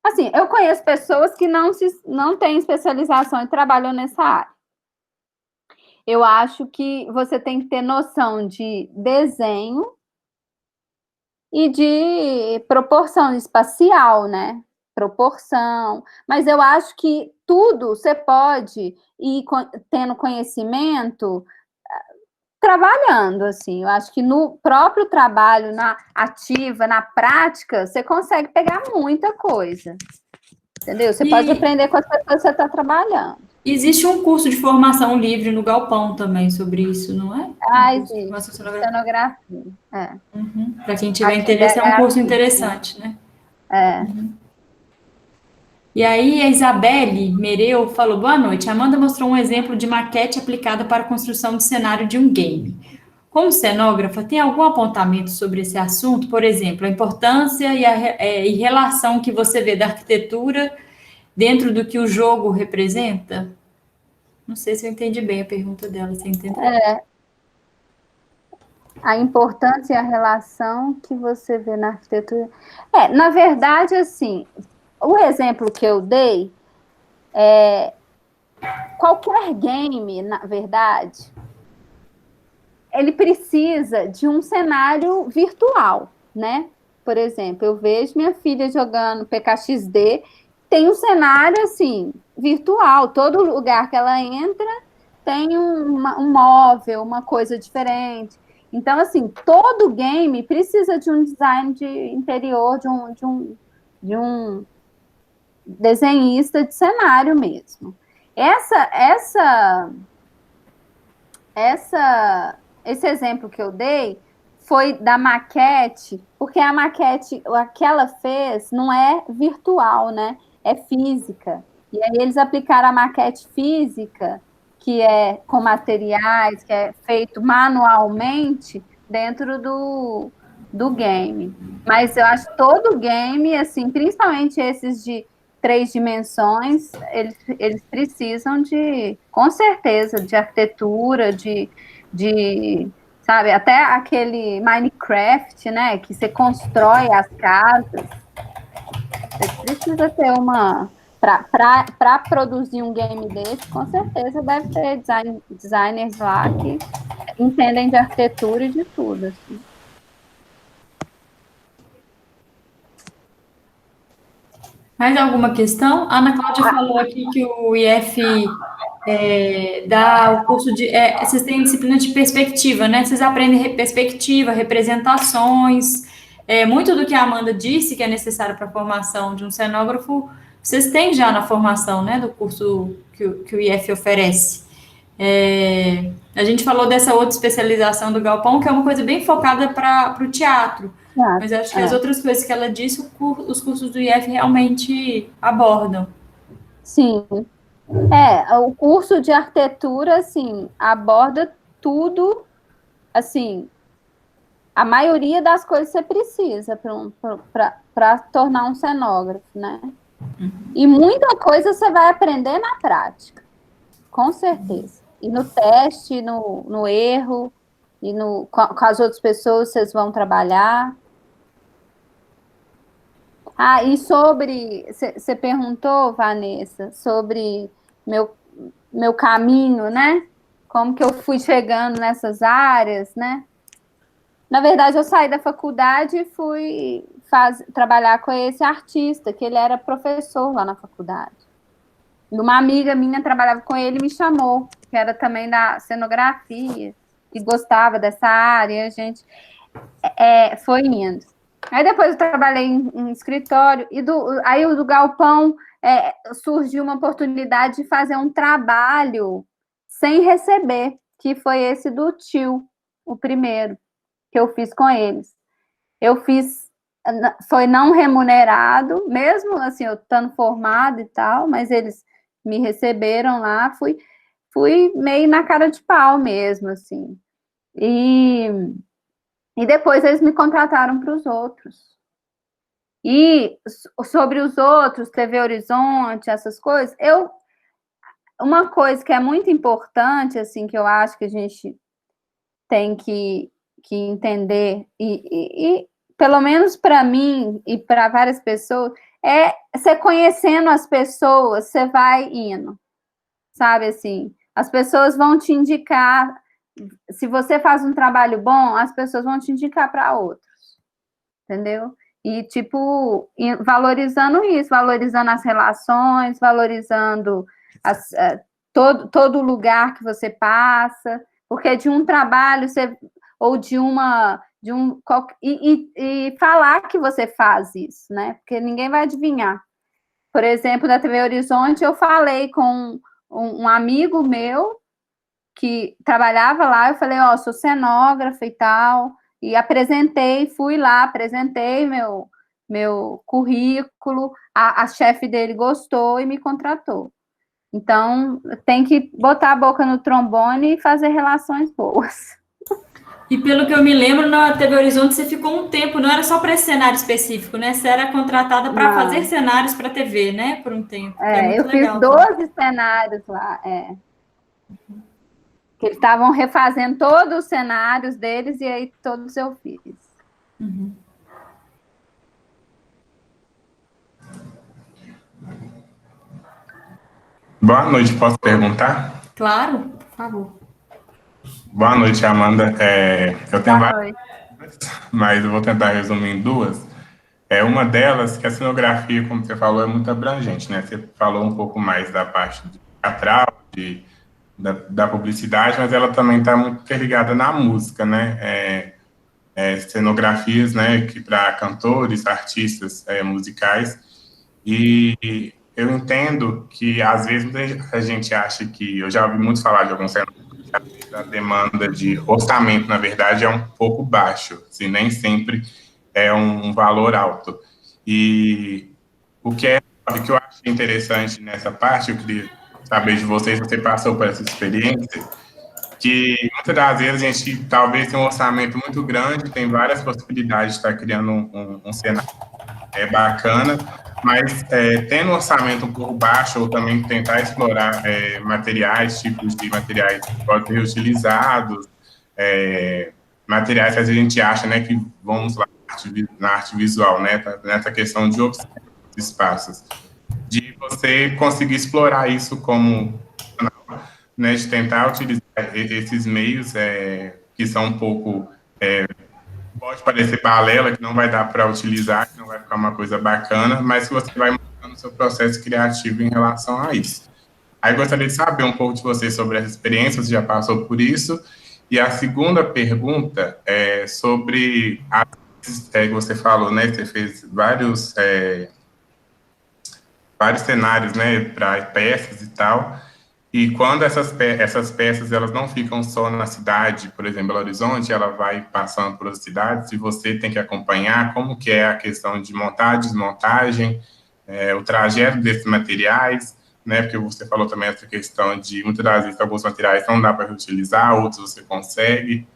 Assim, eu conheço pessoas que não têm especialização e trabalham nessa área. Eu acho que você tem que ter noção de desenho e de proporção espacial, né? Proporção. Mas eu acho que tudo você pode ir tendo conhecimento trabalhando, assim. Eu acho que no próprio trabalho, na ativa, na prática, você consegue pegar muita coisa. Entendeu? Você pode aprender com as pessoas que você está trabalhando. Existe um curso de formação livre no Galpão também sobre isso, não é? Existe. Cenografia. Para quem tiver interesse, é um curso interessante, né? E aí, a Isabelle Mereu falou, boa noite, a Amanda mostrou um exemplo de maquete aplicada para a construção de cenário de um game. Como cenógrafa, tem algum apontamento sobre esse assunto? Por exemplo, a importância e relação que você vê da arquitetura dentro do que o jogo representa? Não sei se eu entendi bem a pergunta dela, você entendeu? A importância e a relação que você vê na arquitetura. Na verdade, assim, o exemplo que eu dei qualquer game, na verdade, ele precisa de um cenário virtual, né? Por exemplo, eu vejo minha filha jogando PKXD, tem um cenário, assim, virtual. Todo lugar que ela entra tem um móvel, uma coisa diferente. Então, assim, todo game precisa de um design de interior, de um desenhista de cenário mesmo. Esse exemplo que eu dei foi da maquete, porque a maquete, a que ela fez, não é virtual, né? É física. E aí eles aplicaram a maquete física, que é com materiais, que é feito manualmente, dentro do game. Mas eu acho que todo game, assim, principalmente esses de 3 dimensões, eles precisam de, com certeza, de arquitetura, sabe, até aquele Minecraft, né, que você constrói as casas. Você precisa ter uma... Para produzir um game desse, com certeza deve ter designers lá que entendem de arquitetura e de tudo, assim. Mais alguma questão? A Ana Cláudia falou aqui que o IF dá o curso de... vocês têm disciplina de perspectiva, né? Vocês aprendem perspectiva, representações. Muito do que a Amanda disse que é necessário para a formação de um cenógrafo, vocês têm já na formação, né? Do curso que o IF oferece. A gente falou dessa outra especialização do Galpão, que é uma coisa bem focada para o teatro. Mas acho que as outras coisas que ela disse, os cursos do IF realmente abordam. Sim. O curso de arquitetura, assim, aborda tudo, assim, a maioria das coisas que você precisa para tornar um cenógrafo, né? E muita coisa você vai aprender na prática, com certeza. E no teste, no erro, e com as outras pessoas vocês vão trabalhar. E sobre... Você perguntou, Vanessa, sobre meu caminho, né? Como que eu fui chegando nessas áreas, né? Na verdade, eu saí da faculdade e fui trabalhar com esse artista, que ele era professor lá na faculdade. Uma amiga minha trabalhava com ele e me chamou, que era também da cenografia, que gostava dessa área, a gente foi indo. Aí depois eu trabalhei em escritório, e aí do galpão surgiu uma oportunidade de fazer um trabalho sem receber, que foi esse do tio, o primeiro, que eu fiz com eles. Eu fiz, foi não remunerado, mesmo assim, eu estando formada e tal, mas eles me receberam lá, fui meio na cara de pau mesmo, assim. E depois eles me contrataram para os outros. E sobre os outros, TV Horizonte, essas coisas, uma coisa que é muito importante, assim, que eu acho que a gente tem que entender, e pelo menos para mim e para várias pessoas, é você conhecendo as pessoas, você vai indo, sabe, assim, as pessoas vão te indicar, se você faz um trabalho bom, as pessoas vão te indicar para outros, entendeu? E, tipo, valorizando isso, valorizando as relações, valorizando todo lugar que você passa, porque de um trabalho, ou e falar que você faz isso, né? Porque ninguém vai adivinhar. Por exemplo, da TV Horizonte, eu falei com um amigo meu que trabalhava lá, eu falei, sou cenógrafa e tal, e fui lá, apresentei meu currículo, a chefe dele gostou e me contratou. Então, tem que botar a boca no trombone e fazer relações boas. E pelo que eu me lembro, na TV Horizonte você ficou um tempo, não era só para esse cenário específico, né? Você era contratada para fazer cenários para TV, né? Por um tempo. Que é muito eu legal, fiz 12 cenários lá, que eles estavam refazendo todos os cenários deles, e aí todos eu fiz. Uhum. Boa noite, posso perguntar? Claro, por favor. Boa noite, Amanda. Eu tenho Boa várias, noite. mas eu vou tentar resumir em duas. Uma delas, que a cenografia, como você falou, é muito abrangente, né? Você falou um pouco mais da parte de teatral, da publicidade, mas ela também está muito interligada na música, né? Cenografias, né? Que para cantores, artistas musicais. E eu entendo que, às vezes, a gente acha que... Eu já ouvi muito falar de alguns cenários, a demanda de orçamento, na verdade, é um pouco baixo, assim, nem sempre é um valor alto. E o que eu acho interessante nessa parte, eu queria saber de vocês, se você passou por essa experiência, que muitas das vezes a gente talvez tem um orçamento muito grande, tem várias possibilidades de estar criando um cenário bacana, mas tendo um orçamento um pouco baixo, ou também tentar explorar tipos de materiais que podem ser reutilizados, materiais que a gente acha, né, que vamos lá na arte visual, né, nessa questão de opção de espaços, de você conseguir explorar isso como, né, de tentar utilizar esses meios que são um pouco pode parecer balela, que não vai dar para utilizar, que não vai ficar uma coisa bacana, mas que você vai mostrando o seu processo criativo em relação a isso. Aí gostaria de saber um pouco de você sobre essa experiência, você já passou por isso. E a segunda pergunta é sobre que você falou, né? Você fez vários cenários, né, para peças e tal. E quando essas peças elas não ficam só na cidade, por exemplo, Belo Horizonte, ela vai passando por outras cidades e você tem que acompanhar como que é a questão de montagem, desmontagem, o trajeto desses materiais, né? Porque você falou também essa questão de muitas das vezes alguns materiais não dá para reutilizar, outros você consegue.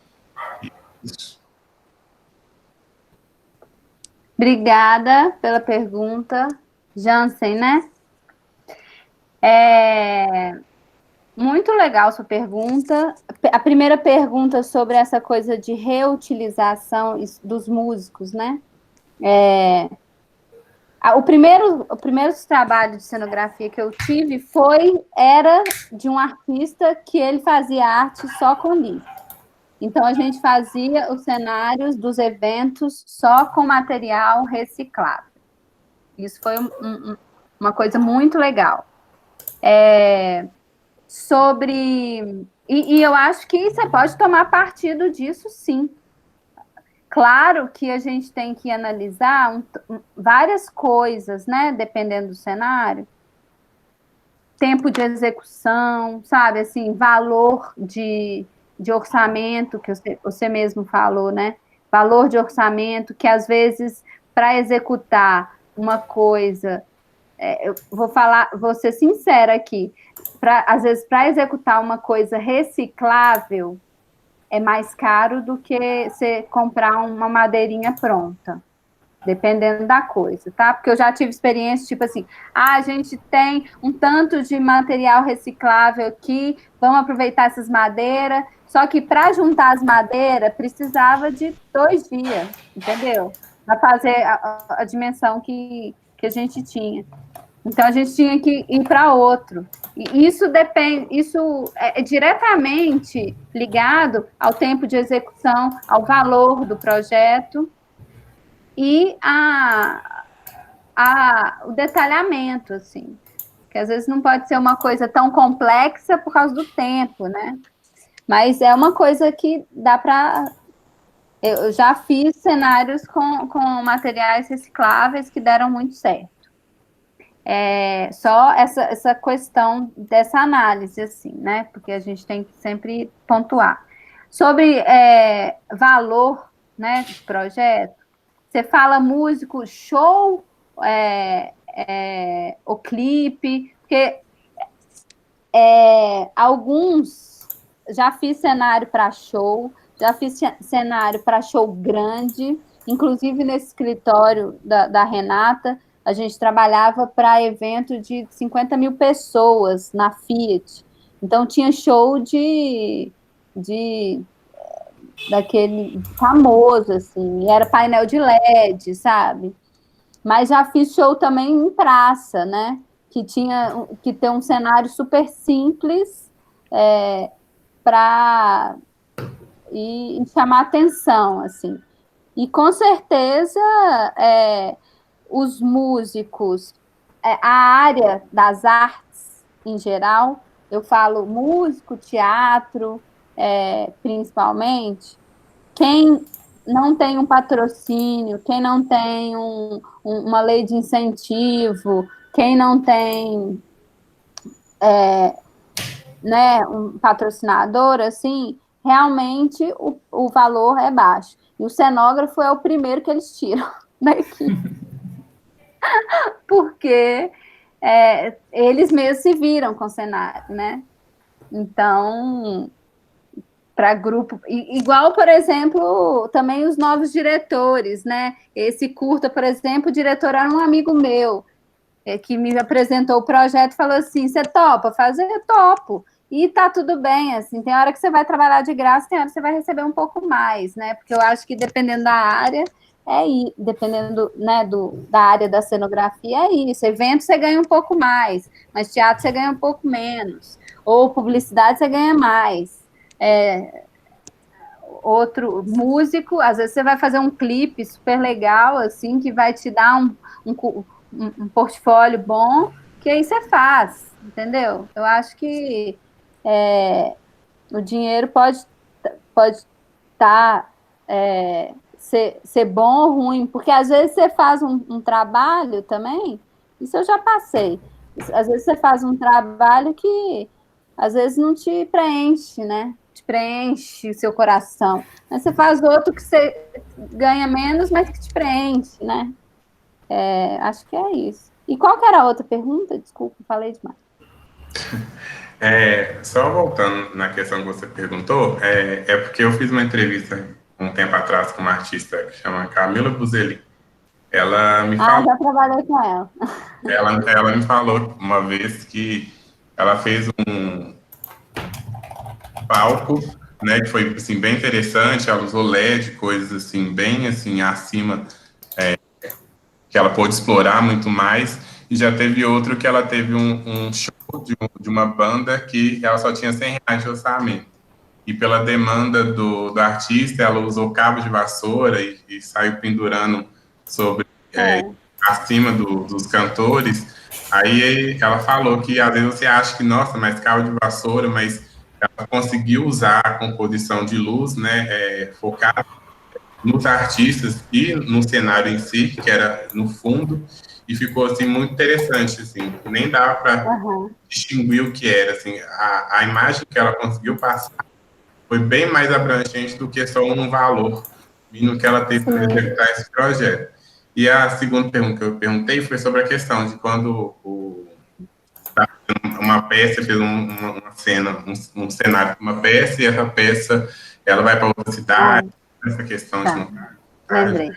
Isso. Obrigada pela pergunta, Jansen, né? Muito legal sua pergunta. A primeira pergunta sobre essa coisa de reutilização dos músicos, né? O primeiro trabalho de cenografia que eu tive era de um artista que ele fazia arte só com lixo. Então, a gente fazia os cenários dos eventos só com material reciclado. Isso foi uma coisa muito legal. E eu acho que você pode tomar partido disso, sim. Claro que a gente tem que analisar várias coisas, né? Dependendo do cenário. Tempo de execução, sabe? Assim, valor de orçamento, que você mesmo falou, né? Valor de orçamento, que às vezes, para executar uma coisa, eu vou ser sincera aqui, às vezes, para executar uma coisa reciclável, é mais caro do que você comprar uma madeirinha pronta, dependendo da coisa, tá? Porque eu já tive experiência, tipo assim, a gente tem um tanto de material reciclável aqui, vamos aproveitar essas madeiras, só que para juntar as madeiras, precisava de 2 dias, entendeu? Para fazer a dimensão que a gente tinha. Então, a gente tinha que ir para outro. E isso depende, isso é diretamente ligado ao tempo de execução, ao valor do projeto e o detalhamento, assim. Que às vezes não pode ser uma coisa tão complexa por causa do tempo, né? Mas é uma coisa que dá para... Eu já fiz cenários com materiais recicláveis que deram muito certo. Só essa questão dessa análise, assim, né? Porque a gente tem que sempre pontuar. Sobre valor, né, de projeto, você fala músico, show, o clipe, porque alguns, já fiz cenário para show, já fiz cenário para show grande, inclusive nesse escritório da Renata, a gente trabalhava para evento de 50 mil pessoas na Fiat. Então, tinha show daquele famoso, assim, e era painel de LED, sabe? Mas já fiz show também em praça, né? Que tem um cenário super simples para e chamar atenção, assim. E, com certeza, os músicos, a área das artes em geral, eu falo músico, teatro, principalmente, quem não tem um patrocínio, quem não tem uma lei de incentivo, quem não tem né, um patrocinador, assim, realmente o valor é baixo. E o cenógrafo é o primeiro que eles tiram da equipe. Porque eles mesmos se viram com o cenário, né? Então, para grupo... Igual, por exemplo, também os novos diretores, né? Esse curta, por exemplo, o diretor era um amigo meu, que me apresentou o projeto e falou assim, você topa fazer? Eu topo. E tá tudo bem, assim, tem hora que você vai trabalhar de graça, tem hora que você vai receber um pouco mais, né? Porque eu acho que dependendo da área... dependendo, né, da área da cenografia, é isso. Evento você ganha um pouco mais, mas teatro você ganha um pouco menos. Ou publicidade você ganha mais. Outro músico, às vezes você vai fazer um clipe super legal, assim, que vai te dar um portfólio bom, que aí você faz, entendeu? Eu acho que o dinheiro pode estar... ser bom ou ruim, porque às vezes você faz um trabalho também, isso eu já passei, às vezes você faz um trabalho que às vezes não te preenche, né? Te preenche o seu coração, mas você faz outro que você ganha menos, mas que te preenche, né? Acho que é isso. E qual que era a outra pergunta? Desculpa, falei demais. Só voltando na questão que você perguntou, porque eu fiz uma entrevista um tempo atrás com uma artista que chama Camila Buzelli. Ela me falou... já trabalhei com ela. Ela me falou uma vez que ela fez um palco, né, que foi, assim, bem interessante, ela usou LED, coisas, assim, bem, assim, acima, que ela pôde explorar muito mais, e já teve outro que ela teve um show de uma banda que ela só tinha R$100 de orçamento. E pela demanda do artista, ela usou cabo de vassoura e saiu pendurando acima dos cantores. Aí ela falou que às vezes você acha que, nossa, mas cabo de vassoura, mas ela conseguiu usar a composição de luz, né, focada nos artistas e no cenário em si, que era no fundo, e ficou assim muito interessante, assim, nem dava para distinguir o que era, assim, a imagem que ela conseguiu passar foi bem mais abrangente do que só um valor no que ela teve para executar esse projeto. E a segunda pergunta que eu perguntei foi sobre a questão de quando uma peça fez uma cena, um cenário de uma peça, e essa peça ela vai para outra cidade, essa questão de não... Lembrei.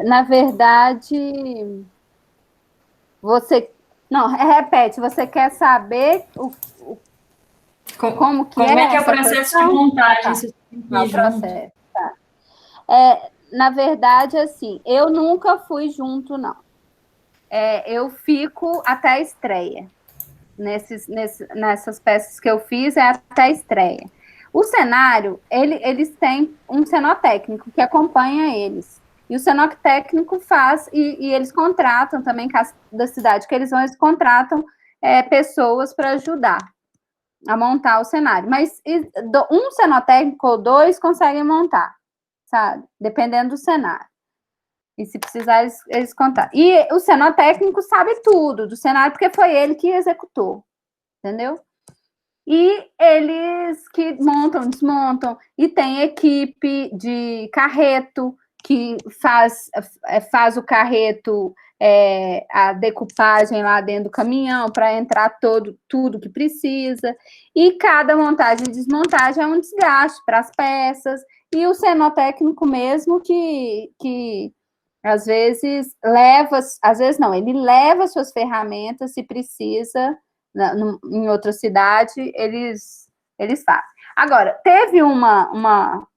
Na verdade, você... Não, repete, você quer saber como que como é que é o essa processo questão? de montagem? Você tem que ir O junto. processo, tá. Na verdade, assim, eu nunca fui junto, não. Eu fico até a estreia. Nessas peças que eu fiz, é até a estreia. O cenário, eles têm um cenotécnico que acompanha eles. E o cenotécnico faz, e eles contratam também, caso da cidade que eles vão, eles contratam pessoas para ajudar a montar o cenário. Mas um cenotécnico ou dois conseguem montar, sabe? Dependendo do cenário. E se precisar, eles contaram. E o cenotécnico sabe tudo do cenário, porque foi ele que executou, entendeu? E eles que montam, desmontam, e tem equipe de carreto, que faz o carreto, a decupagem lá dentro do caminhão, para entrar tudo que precisa, e cada montagem e desmontagem é um desgaste para as peças, e o cenotécnico mesmo que às vezes ele leva suas ferramentas, se precisa, em outra cidade, eles fazem. Agora, teve uma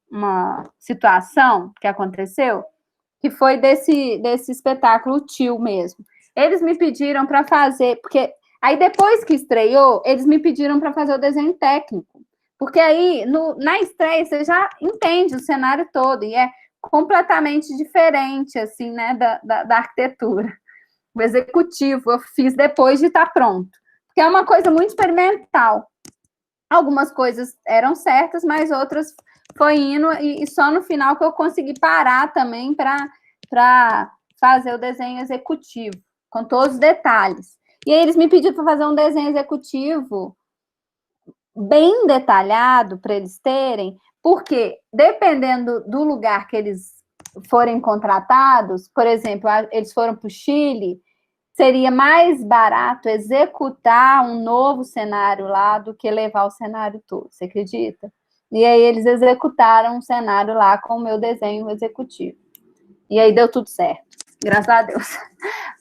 situação que aconteceu, que foi desse espetáculo Tio mesmo. Eles me pediram para fazer, porque aí depois que estreou, eles me pediram para fazer o desenho técnico, porque aí na estreia você já entende o cenário todo, e é completamente diferente, assim, né, da arquitetura. O executivo eu fiz depois de estar pronto, porque é uma coisa muito experimental. Algumas coisas eram certas, mas outras foi indo, e só no final que eu consegui parar também para fazer o desenho executivo, com todos os detalhes. E aí eles me pediram para fazer um desenho executivo bem detalhado para eles terem, porque dependendo do lugar que eles forem contratados, por exemplo, eles foram para o Chile, seria mais barato executar um novo cenário lá do que levar o cenário todo, você acredita? E aí eles executaram um cenário lá com o meu desenho executivo. E aí deu tudo certo, graças a Deus.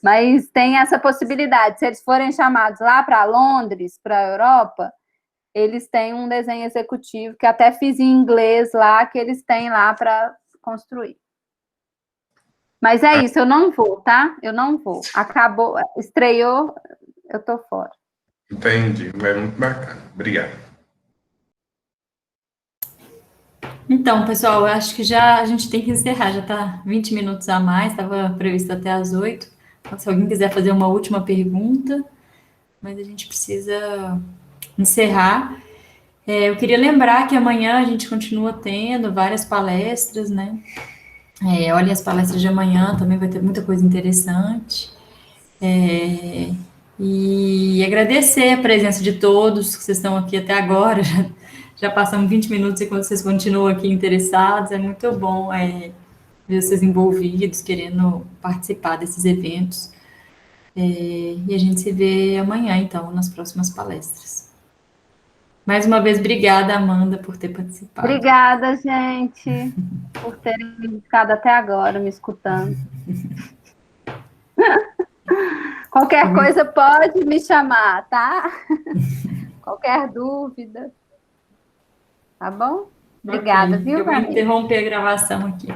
Mas tem essa possibilidade, se eles forem chamados lá para Londres, para a Europa, eles têm um desenho executivo, que até fiz em inglês lá, que eles têm lá para construir. Mas é isso, eu não vou, tá? Eu não vou. Acabou, estreou, eu tô fora. Entendi, é muito bacana. Obrigado. Então, pessoal, eu acho que a gente tem que encerrar, já está 20 minutos a mais, estava previsto até às 8. Então, se alguém quiser fazer uma última pergunta, mas a gente precisa encerrar. Eu queria lembrar que amanhã a gente continua tendo várias palestras, né? Olhem as palestras de amanhã, também vai ter muita coisa interessante. E agradecer a presença de todos que vocês estão aqui até agora. Já passamos 20 minutos e quando vocês continuam aqui interessados, é muito bom ver vocês envolvidos, querendo participar desses eventos. E a gente se vê amanhã, então, nas próximas palestras. Mais uma vez, obrigada, Amanda, por ter participado. Obrigada, gente, por terem ficado até agora me escutando. Qualquer coisa pode me chamar, tá? Qualquer dúvida. Tá bom? Obrigada, Okay. viu, Eu vou interromper a gravação aqui.